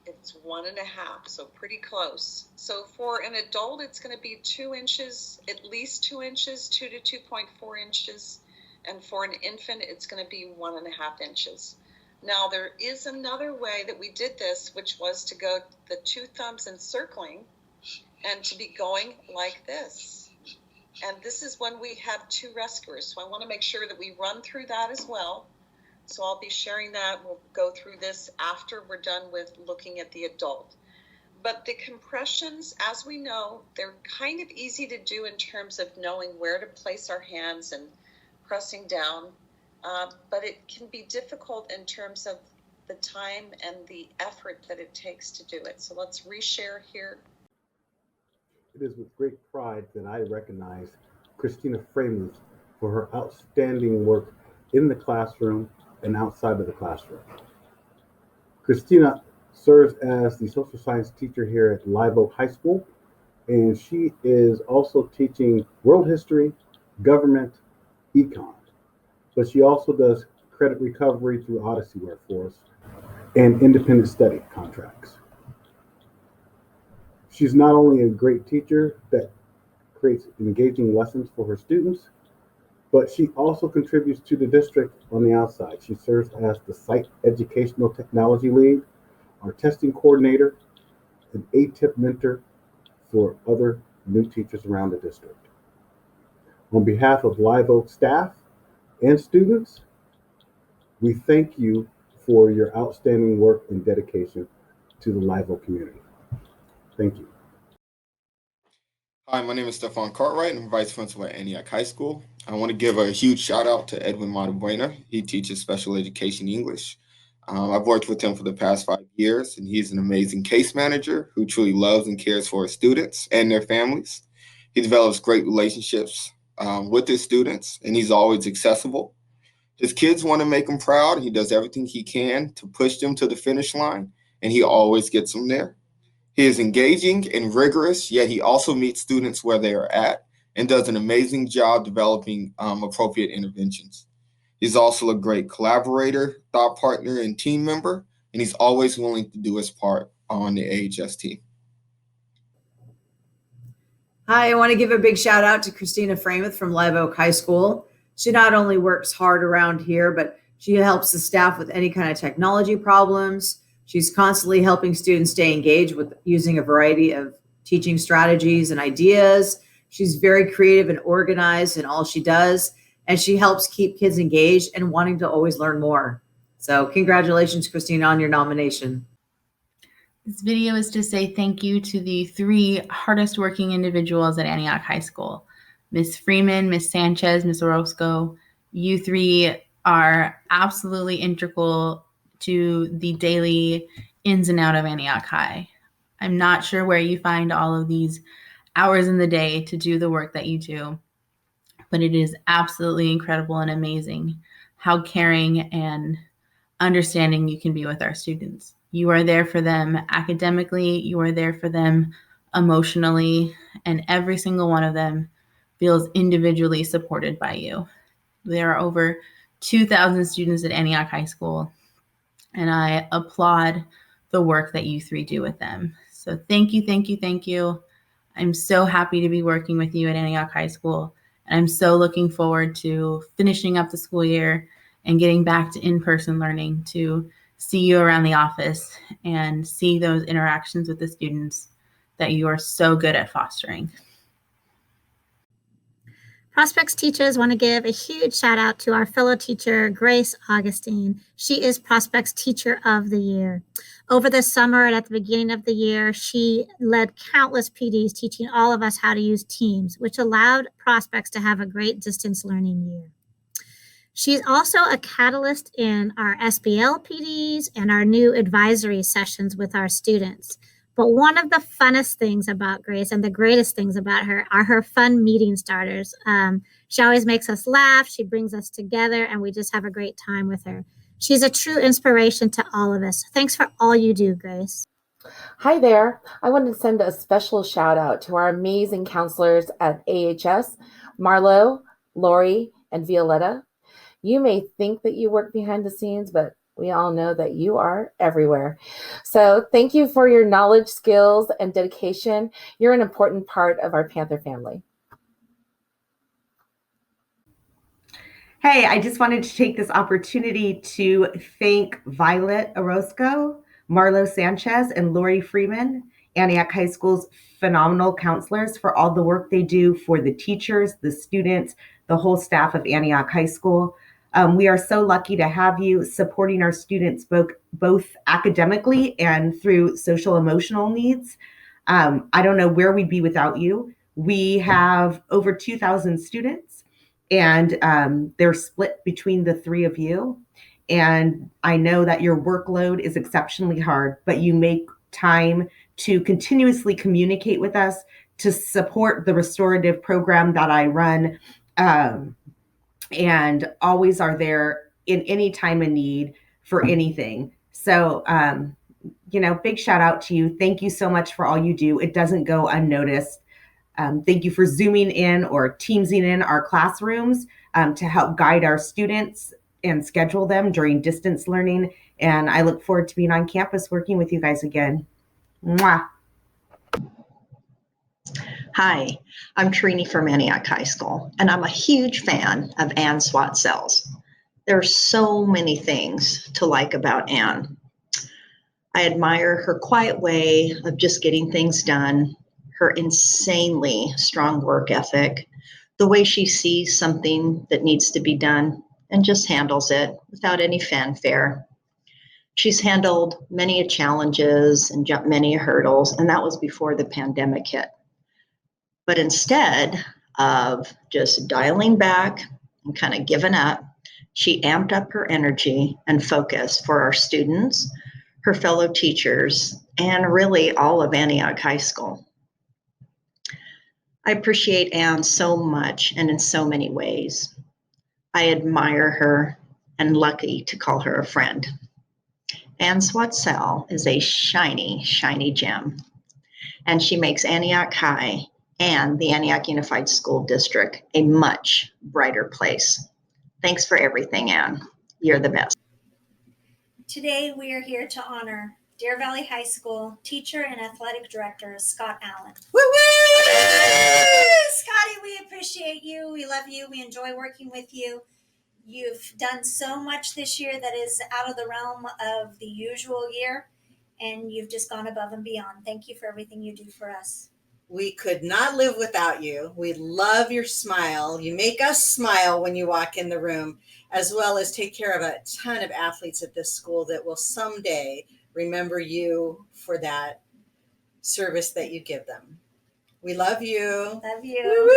It's 1.5, so pretty close. So for an adult, it's going to be 2 inches, at least 2 inches, 2 to 2.4 inches. And for an infant, it's going to be 1.5 inches. Now, there is another way that we did this, which was to go the 2 thumbs encircling and to be going like this. And this is when we have 2 rescuers. So I want to make sure that we run through that as well. So I'll be sharing that. We'll go through this after we're done with looking at the adult. But the compressions, as we know, they're kind of easy to do in terms of knowing where to place our hands and pressing down. But it can be difficult in terms of the time and the effort that it takes to do it. So let's reshare here. It is with great pride that I recognize Christina Framers for her outstanding work in the classroom and outside of the classroom. Christina serves as the social science teacher here at Live Oak High School, and she is also teaching world history, government, econ. But she also does credit recovery through Odyssey-ware for us and independent study contracts. She's not only a great teacher that creates engaging lessons for her students, but she also contributes to the district on the outside. She serves as the site educational technology lead, our testing coordinator, an ATIP mentor for other new teachers around the district. On behalf of Live Oak staff and students, we thank you for your outstanding work and dedication to the Live Oak community. Thank you. Hi, my name is Stefan Cartwright. I'm Vice Principal at Antioch High School. I want to give a huge shout out to Edwin Matabuena. He teaches special education English. I've worked with him for the past 5 years, and he's an amazing case manager who truly loves and cares for his students and their families. He develops great relationships with his students, and he's always accessible. His kids want to make him proud. He does everything he can to push them to the finish line, and he always gets them there. He is engaging and rigorous, yet he also meets students where they are at and does an amazing job developing appropriate interventions. He's also a great collaborator, thought partner, and team member, and he's always willing to do his part on the AHS team. Hi, I want to give a big shout out to Christina Frameth from Live Oak High School. She not only works hard around here, but she helps the staff with any kind of technology problems. She's constantly helping students stay engaged with using a variety of teaching strategies and ideas. She's very creative and organized in all she does, and she helps keep kids engaged and wanting to always learn more. So congratulations, Christina, on your nomination. This video is to say thank you to the 3 hardest working individuals at Antioch High School. Ms. Freeman, Ms. Sanchez, Ms. Orozco. You 3 are absolutely integral to the daily ins and out of Antioch High. I'm not sure where you find all of these hours in the day to do the work that you do, but it is absolutely incredible and amazing how caring and understanding you can be with our students. You are there for them academically, you are there for them emotionally, and every single one of them feels individually supported by you. There are over 2,000 students at Antioch High School, and I applaud the work that you 3 do with them. So thank you, thank you, thank you. I'm so happy to be working with you at Antioch High School, and I'm so looking forward to finishing up the school year and getting back to in-person learning, to see you around the office and see those interactions with the students that you are so good at fostering. Prospects teachers want to give a huge shout out to our fellow teacher, Grace Augustine. She is Prospects Teacher of the Year. Over the summer and at the beginning of the year, she led countless PDs teaching all of us how to use Teams, which allowed prospects to have a great distance learning year. She's also a catalyst in our SBL PDs and our new advisory sessions with our students. But one of the funnest things about Grace and the greatest things about her are her fun meeting starters. She always makes us laugh. She brings us together, and we just have a great time with her. She's a true inspiration to all of us. Thanks for all you do, Grace. Hi there. I wanted to send a special shout out to our amazing counselors at AHS, Marlo, Lori, and Violetta. You may think that you work behind the scenes, but we all know that you are everywhere. So thank you for your knowledge, skills, and dedication. You're an important part of our Panther family. Hey, I just wanted to take this opportunity to thank Violet Orozco, Marlo Sanchez, and Lori Freeman, Antioch High School's phenomenal counselors, for all the work they do for the teachers, the students, the whole staff of Antioch High School. We are so lucky to have you supporting our students both academically and through social emotional needs. I don't know where we'd be without you. We have over 2,000 students, and they're split between the 3 of you. And I know that your workload is exceptionally hard, but you make time to continuously communicate with us, to support the restorative program that I run, and always are there in any time of need for anything. So, big shout out to you. Thank you so much for all you do. It doesn't go unnoticed. Thank you for Zooming in or Teamsing in our classrooms to help guide our students and schedule them during distance learning. And I look forward to being on campus working with you guys again. Mwah. Hi, I'm Trini from Antioch High School, and I'm a huge fan of Ann Swat-Sells. There are so many things to like about Ann. I admire her quiet way of just getting things done, her insanely strong work ethic, the way she sees something that needs to be done and just handles it without any fanfare. She's handled many challenges and jumped many hurdles, and that was before the pandemic hit. But instead of just dialing back and kind of giving up, She amped up her energy and focus for our students, her fellow teachers, and really all of Antioch High School. I appreciate Ann so much and in so many ways. I admire her and lucky to call her a friend. Ann Swatsell is a shiny, shiny gem, and she makes Antioch High and the Antioch Unified School District a much brighter place. Thanks for everything, Ann. You're the best. Today, we are here to honor Deer Valley High School teacher and athletic director, Scott Allen. Woo woo! Scotty, we appreciate you. We love you. We enjoy working with you. You've done so much this year that is out of the realm of the usual year, and you've just gone above and beyond. Thank you for everything you do for us. We could not live without you. We love your smile. You make us smile when you walk in the room, as well as take care of a ton of athletes at this school that will someday remember you for that service that you give them. We love you. Love you. Woo-woo!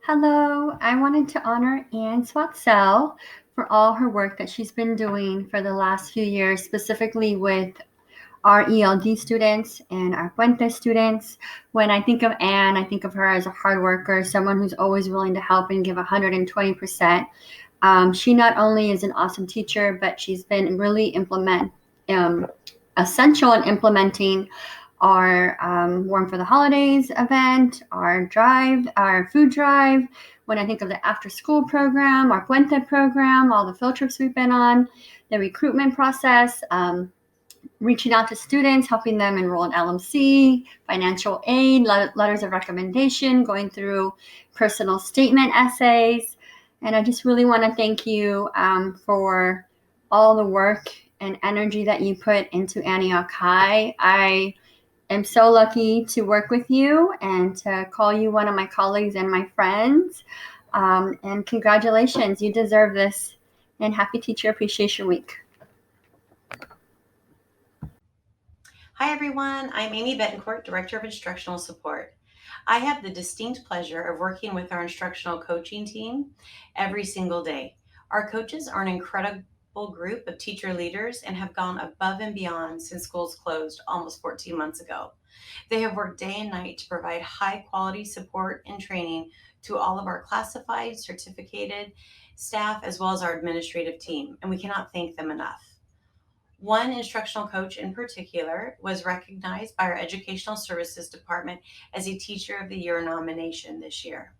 Hello, I wanted to honor Ann Swatsell for all her work that she's been doing for the last few years, specifically with our ELD students and our Puente students. When I think of Ann, I think of her as a hard worker, someone who's always willing to help and give 120%. She not only is an awesome teacher, but she's been really essential in implementing our Warm for the Holidays event, our food drive. When I think of the after school program, our Puente program, all the field trips we've been on, the recruitment process, reaching out to students, helping them enroll in LMC, financial aid, letters of recommendation, going through personal statement essays. And I just really want to thank you for all the work and energy that you put into Antioch High. I am so lucky to work with you and to call you one of my colleagues and my friends. And congratulations, you deserve this. And happy Teacher Appreciation Week. Hi everyone, I'm Amy Betancourt, Director of Instructional Support. I have the distinct pleasure of working with our instructional coaching team every single day. Our coaches are an incredible group of teacher leaders and have gone above and beyond since schools closed almost 14 months ago. They have worked day and night to provide high quality support and training to all of our classified, certificated staff, as well as our administrative team, and we cannot thank them enough. One instructional coach in particular was recognized by our Educational Services Department as a Teacher of the Year nomination this year.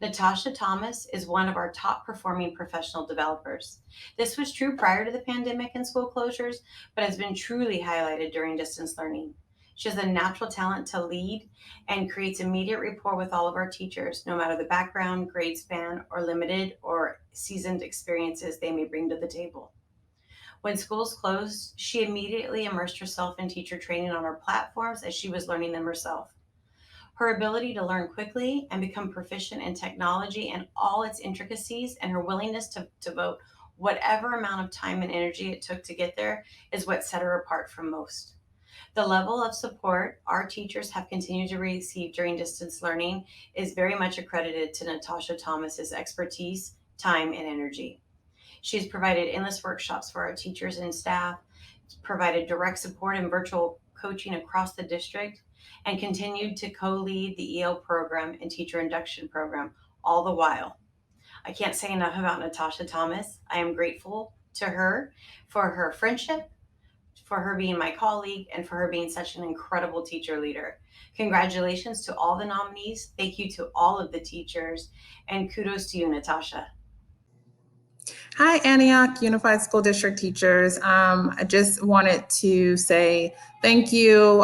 Natasha Thomas is one of our top performing professional developers. This was true prior to the pandemic and school closures, but has been truly highlighted during distance learning. She has a natural talent to lead and creates immediate rapport with all of our teachers, no matter the background, grade span, or limited or seasoned experiences they may bring to the table. When schools closed, she immediately immersed herself in teacher training on our platforms as she was learning them herself. Her ability to learn quickly and become proficient in technology and all its intricacies, and her willingness to devote whatever amount of time and energy it took to get there, is what set her apart from most. The level of support our teachers have continued to receive during distance learning is very much accredited to Natasha Thomas's expertise, time, and energy. She's provided endless workshops for our teachers and staff, provided direct support and virtual coaching across the district, and continued to co-lead the EL program and teacher induction program all the while. I can't say enough about Natasha Thomas. I am grateful to her for her friendship, for her being my colleague, and for her being such an incredible teacher leader. Congratulations to all the nominees. Thank you to all of the teachers, and kudos to you, Natasha. Hi, Antioch Unified School District teachers. I just wanted to say thank you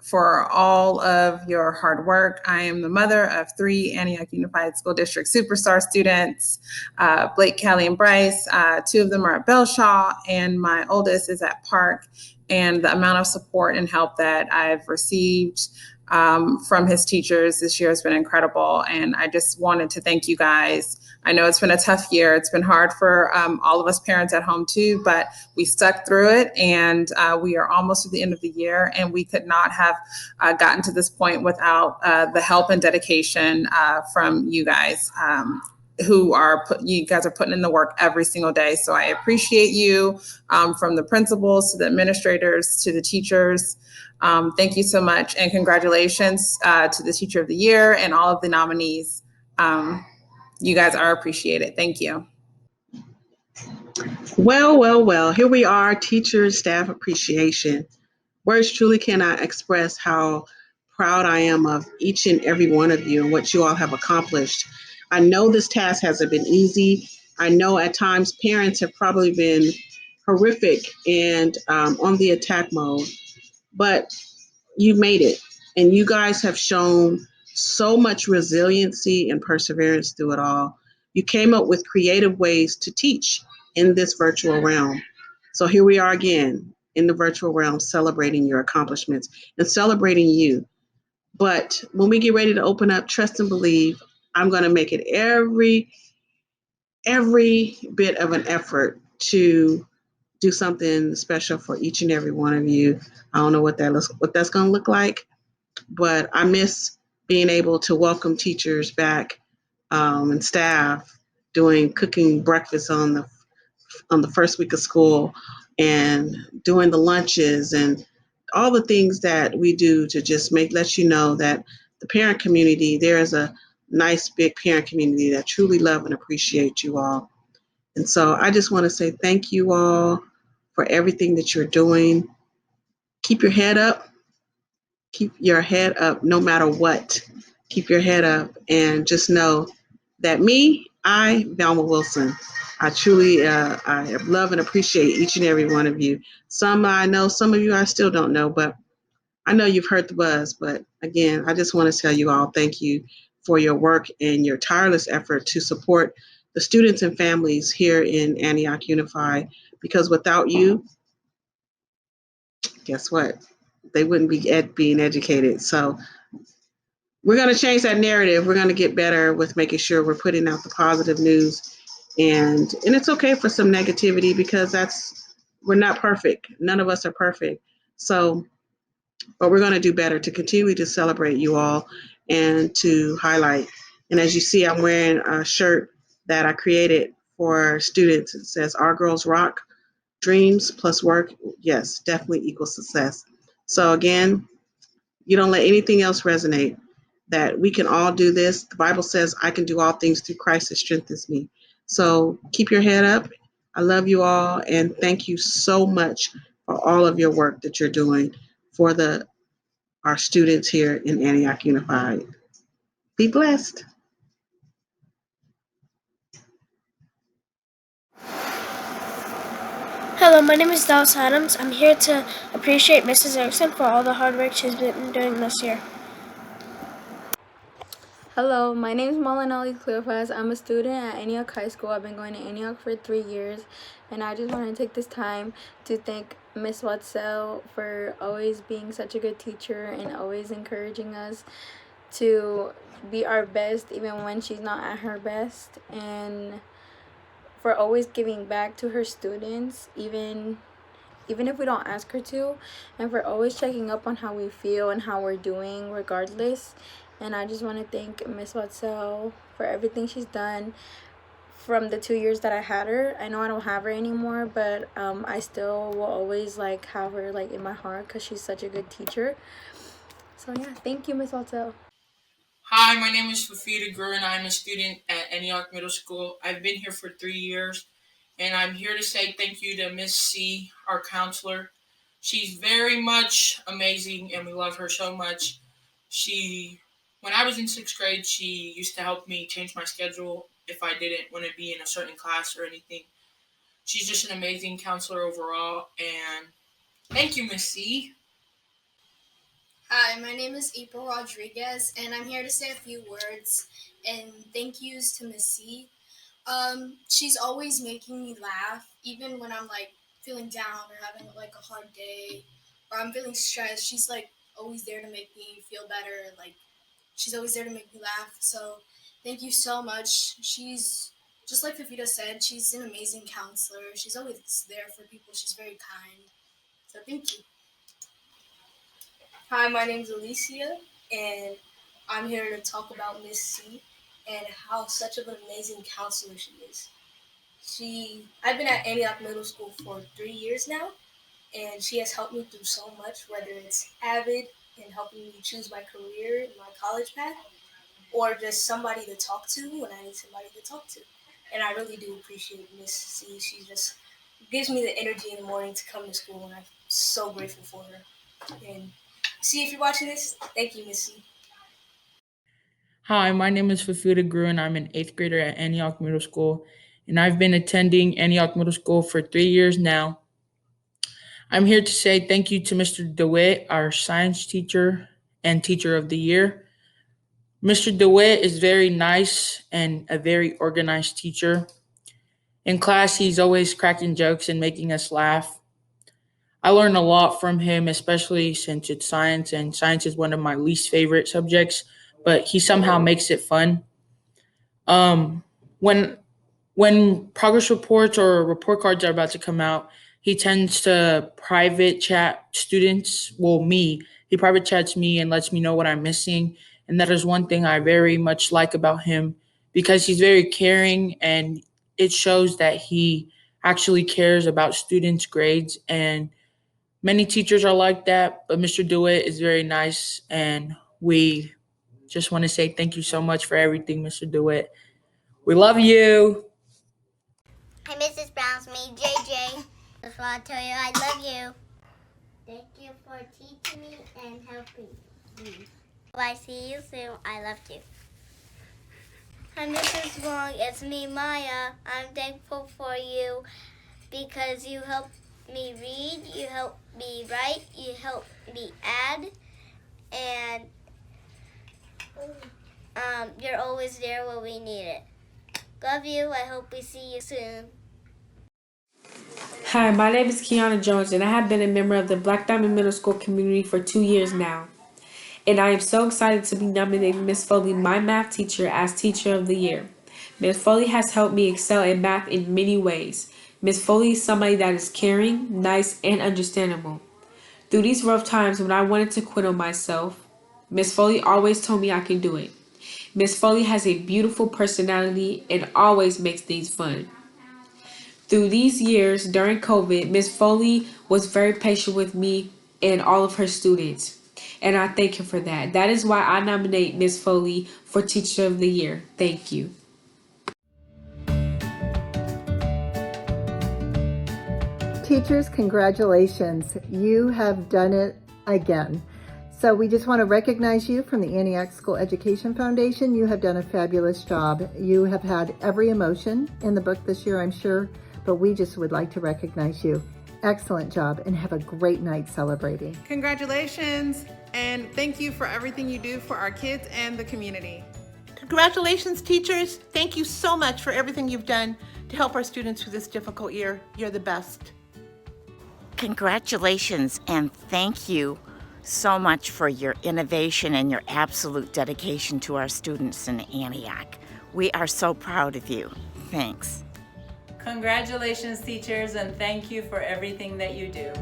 for all of your hard work. I am the mother of 3 Antioch Unified School District superstar students, Blake, Kelly, and Bryce. 2 of them are at Belshaw, and my oldest is at Park. And the amount of support and help that I've received from his teachers this year has been incredible. And I just wanted to thank you guys. I know it's been a tough year. It's been hard for all of us parents at home too, but we stuck through it, and we are almost at the end of the year, and we could not have gotten to this point without the help and dedication from you guys. You guys are putting in the work every single day. So I appreciate you, from the principals to the administrators to the teachers. Thank you so much, and congratulations to the Teacher of the Year and all of the nominees. You guys are appreciated. Thank you. Well, here we are, Teachers Staff Appreciation. Words truly cannot express how proud I am of each and every one of you and what you all have accomplished. I know this task hasn't been easy. I know at times parents have probably been horrific and on the attack mode, but you made it. And you guys have shown so much resiliency and perseverance through it all. You came up with creative ways to teach in this virtual realm. So here we are again in the virtual realm, celebrating your accomplishments and celebrating you. But when we get ready to open up, trust and believe, I'm going to make it every bit of an effort to do something special for each and every one of you. I don't know what that's going to look like, but I miss being able to welcome teachers back, and staff doing cooking breakfast on the first week of school and doing the lunches and all the things that we do to just let you know that the parent community, there is a nice big parent community that truly love and appreciate you all. And so I just want to say thank you all for everything that you're doing. Keep your head up. Keep your head up no matter what. Keep your head up and just know that Velma Wilson, I truly I love and appreciate each and every one of you. Some I know, some of you I still don't know, but I know you've heard the buzz. But again, I just want to tell you all thank you for your work and your tireless effort to support the students and families here in Antioch Unified, because without you, guess what? They wouldn't be being educated. So we're going to change that narrative. We're going to get better with making sure we're putting out the positive news, and it's okay for some negativity, because we're not perfect. None of us are perfect. So, but we're going to do better to continue to celebrate you all and to highlight. And as you see, I'm wearing a shirt that I created for students. It says, "Our girls rock. Dreams plus work, yes, definitely equals success." So again, you don't let anything else resonate, that we can all do this. The Bible says, "I can do all things through Christ that strengthens me." So keep your head up. I love you all, and thank you so much for all of your work that you're doing for our students here in Antioch Unified. Be blessed. Hello, my name is Dallas Adams. I'm here to appreciate Mrs. Erickson for all the hard work she's been doing this year. Hello, my name is Molinelli Cleopas. I'm a student at Antioch High School. I've been going to Antioch for 3 years, and I just want to take this time to thank Miss Watzel for always being such a good teacher and always encouraging us to be our best even when she's not at her best, and for always giving back to her students even if we don't ask her to, and for always checking up on how we feel and how we're doing regardless. And I just want to thank Miss Watzel for everything she's done from the 2 years that I had her. I know I don't have her anymore, but I still will always have her in my heart because she's such a good teacher. So yeah, thank you, Miss Watzel. Hi, my name is Fafita Gruen. I'm a student at Antioch Middle School. I've been here for 3 years, and I'm here to say thank you to Miss C, our counselor. She's very much amazing, and we love her so much. When I was in 6th grade, she used to help me change my schedule if I didn't want to be in a certain class or anything. She's just an amazing counselor overall, and thank you, Miss C. Hi, my name is April Rodriguez, and I'm here to say a few words and thank yous to Miss C. She's always making me laugh, even when I'm feeling down or having a hard day, or I'm feeling stressed. She's always there to make me feel better. Like, she's always there to make me laugh. So thank you so much. She's, just like Fafita said, she's an amazing counselor. She's always there for people. She's very kind. So thank you. Hi, my name's Alicia, and I'm here to talk about Miss C and how such of an amazing counselor she is. I've been at Antioch Middle School for 3 years now, and she has helped me through so much, whether it's Avid and helping me choose my career and my college path, or just somebody to talk to when I need somebody to talk to. And I really do appreciate Miss C. She just gives me the energy in the morning to come to school, and I'm so grateful for her. And C, if you're watching this, thank you, Miss C. Hi, my name is Fafita Grew, and I'm an eighth grader at Antioch Middle School, and I've been attending Antioch Middle School for 3 years now. I'm here to say thank you to Mr. DeWitt, our science teacher and teacher of the year. Mr. DeWitt is very nice and a very organized teacher. In class, he's always cracking jokes and making us laugh. I learned a lot from him, especially since it's science, and science is one of my least favorite subjects, but he somehow makes it fun. Um, when when progress reports or report cards are about to come out, he tends to private chat students, well, me. He private chats me and lets me know what I'm missing. And that is one thing I very much like about him because he's very caring and it shows that he actually cares about students' grades. And many teachers are like that, but Mr. DeWitt is very nice. And we just want to say thank you so much for everything, Mr. DeWitt. We love you. Hi, Mrs. Brown's me, JJ. Just want to tell you I love you. Thank you for teaching me and helping me. If I see you soon, I love you. Hi, Mrs. Wong. It's me, Maya. I'm thankful for you because you help me read, you help me write, you help me add, and you're always there when we need it. Love you. I hope we see you soon. Hi, my name is Kiana Jones, and I have been a member of the Black Diamond Middle School community for 2 years now. And I am so excited to be nominating Miss Foley, my math teacher, as Teacher of the Year. Miss Foley has helped me excel in math in many ways. Miss Foley is somebody that is caring, nice, and understandable. Through these rough times when I wanted to quit on myself, Miss Foley always told me I can do it. Miss Foley has a beautiful personality and always makes things fun. Through these years during COVID, Miss Foley was very patient with me and all of her students. And I thank her for that. That is why I nominate Miss Foley for Teacher of the Year. Thank you. Teachers, congratulations. You have done it again. So we just want to recognize you from the Antioch School Education Foundation. You have done a fabulous job. You have had every emotion in the book this year, I'm sure, but we just would like to recognize you. Excellent job, and have a great night celebrating. Congratulations, and thank you for everything you do for our kids and the community. Congratulations, teachers. Thank you so much for everything you've done to help our students through this difficult year. You're the best. Congratulations, and thank you so much for your innovation and your absolute dedication to our students in Antioch. We are so proud of you. Thanks. Congratulations, teachers, and thank you for everything that you do.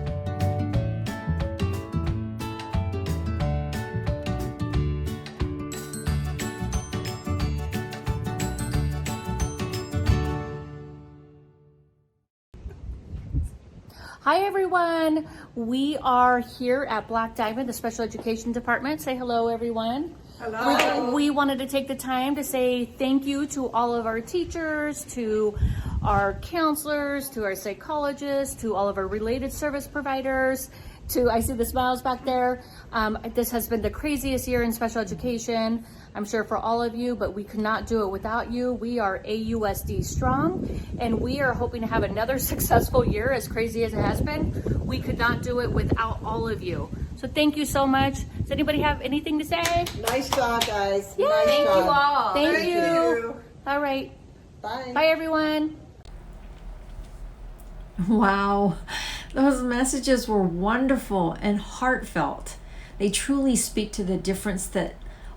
Hi everyone, we are here at Black Diamond, the Special Education Department. Say hello everyone. Hello. We wanted to take the time to say thank you to all of our teachers, to our counselors, to our psychologists, to all of our related service providers, I see the smiles back there. This has been the craziest year in special education, I'm sure for all of you, but we could not do it without you. We are AUSD strong, and we are hoping to have another successful year, as crazy as it has been. We could not do it without all of you. So thank you so much. Does anybody have anything to say? Nice job, guys. Yay. Nice Thank job. you all. Thank you. you. All right. Bye. Bye, everyone. Wow, those messages were wonderful and heartfelt. They truly speak to the difference that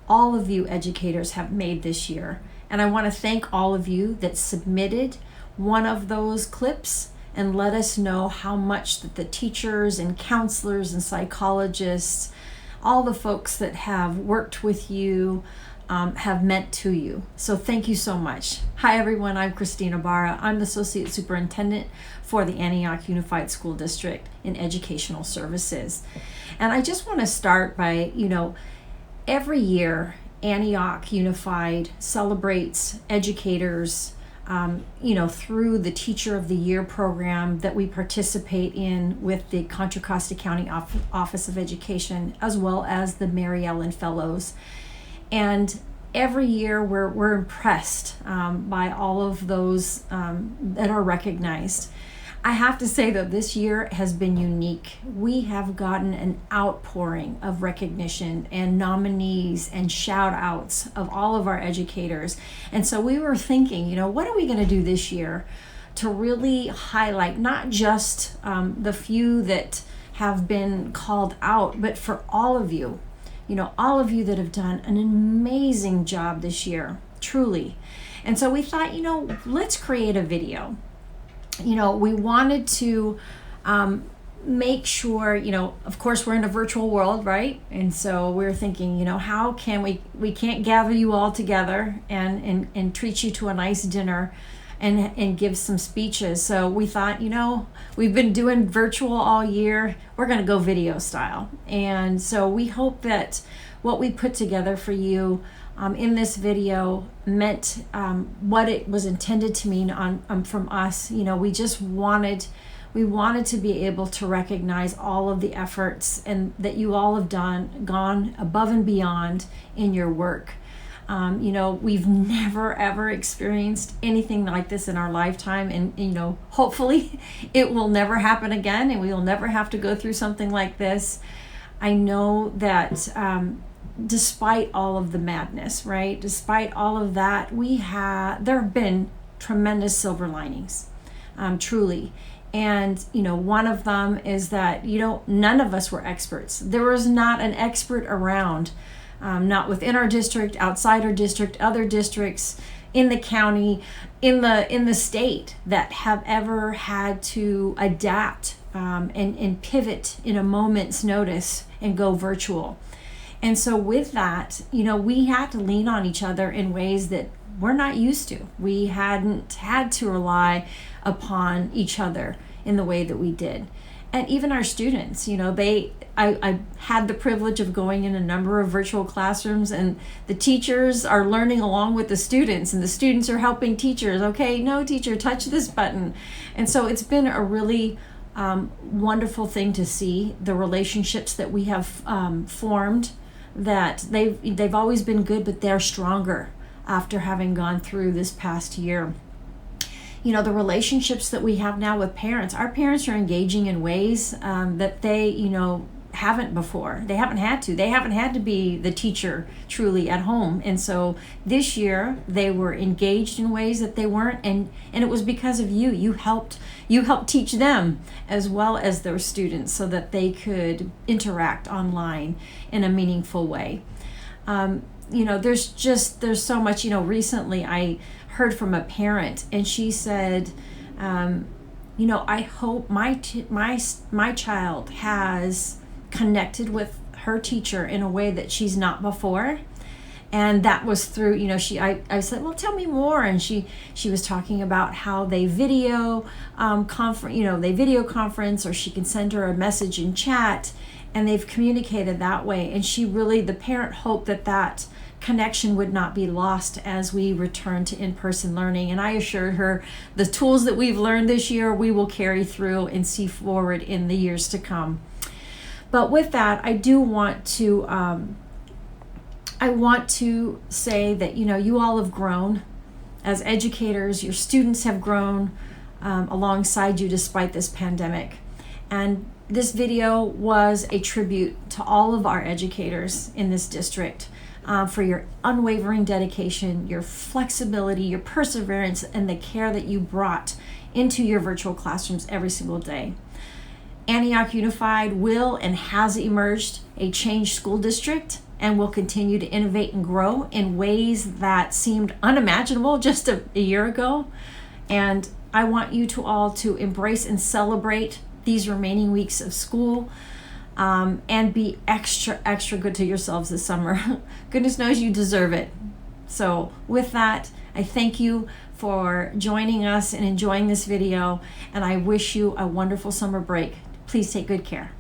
all of you educators have made this year. And I want to thank all of you that submitted one of those clips and let us know how much that the teachers and counselors and psychologists, all the folks that have worked with you, have meant to you. So thank you so much. Hi everyone, I'm Christina Barra. I'm the Associate Superintendent for the Antioch Unified School District in Educational Services. And I just want to start by, every year Antioch Unified celebrates educators, through the Teacher of the Year program that we participate in with the Contra Costa County Office of Education, as well as the Mary Ellen Fellows. And every year we're impressed by all of those that are recognized. I have to say that this year has been unique. We have gotten an outpouring of recognition and nominees and shout outs of all of our educators. And so we were thinking, what are we going to do this year to really highlight not just the few that have been called out, but for all of you. All of you that have done an amazing job this year, truly. And so we thought, let's create a video. We wanted to make sure, of course we're in a virtual world, right? And so we're thinking, how can we can't gather you all together and treat you to a nice dinner and give some speeches. So we thought, we've been doing virtual all year. We're going to go video style. And so we hope that what we put together for you in this video meant what it was intended to mean from us. We just wanted to be able to recognize all of the efforts and that you all have gone above and beyond in your work. We've never ever experienced anything like this in our lifetime, and hopefully it will never happen again and we will never have to go through something like this. I know that despite all of the madness, right? Despite all of that, there have been tremendous silver linings, truly. And, one of them is that, none of us were experts. There was not an expert around, not within our district, outside our district, other districts, in the county, in the state that have ever had to adapt and pivot in a moment's notice and go virtual. And so with that, we had to lean on each other in ways that we're not used to. We hadn't had to rely upon each other in the way that we did. And even our students, I had the privilege of going in a number of virtual classrooms, and the teachers are learning along with the students, and the students are helping teachers. Okay, no teacher, touch this button. And so it's been a really wonderful thing to see the relationships that we have formed, that they've always been good, but they're stronger after having gone through this past year. The relationships that we have now with parents, our parents are engaging in ways that they, haven't before. They haven't had to. They haven't had to be the teacher truly at home. And so this year they were engaged in ways that they weren't, and it was because of you. You helped teach them as well as their students so that they could interact online in a meaningful way. There's so much. Recently I heard from a parent, and she said, I hope my child has connected with her teacher in a way that she's not before. And that was through, I said, well, tell me more. And she was talking about how they video conference, or she can send her a message in chat, and they've communicated that way. And the parent hoped that connection would not be lost as we return to in-person learning. And I assured her the tools that we've learned this year, we will carry through and see forward in the years to come. But with that, I do want to say that, you all have grown as educators. Your students have grown alongside you despite this pandemic. And this video was a tribute to all of our educators in this district for your unwavering dedication, your flexibility, your perseverance, and the care that you brought into your virtual classrooms every single day. Antioch Unified will and has emerged a changed school district and will continue to innovate and grow in ways that seemed unimaginable just a year ago. And I want you to all to embrace and celebrate these remaining weeks of school, and be extra good to yourselves this summer. Goodness knows you deserve it. So with that, I thank you for joining us and enjoying this video, and I wish you a wonderful summer break. Please take good care.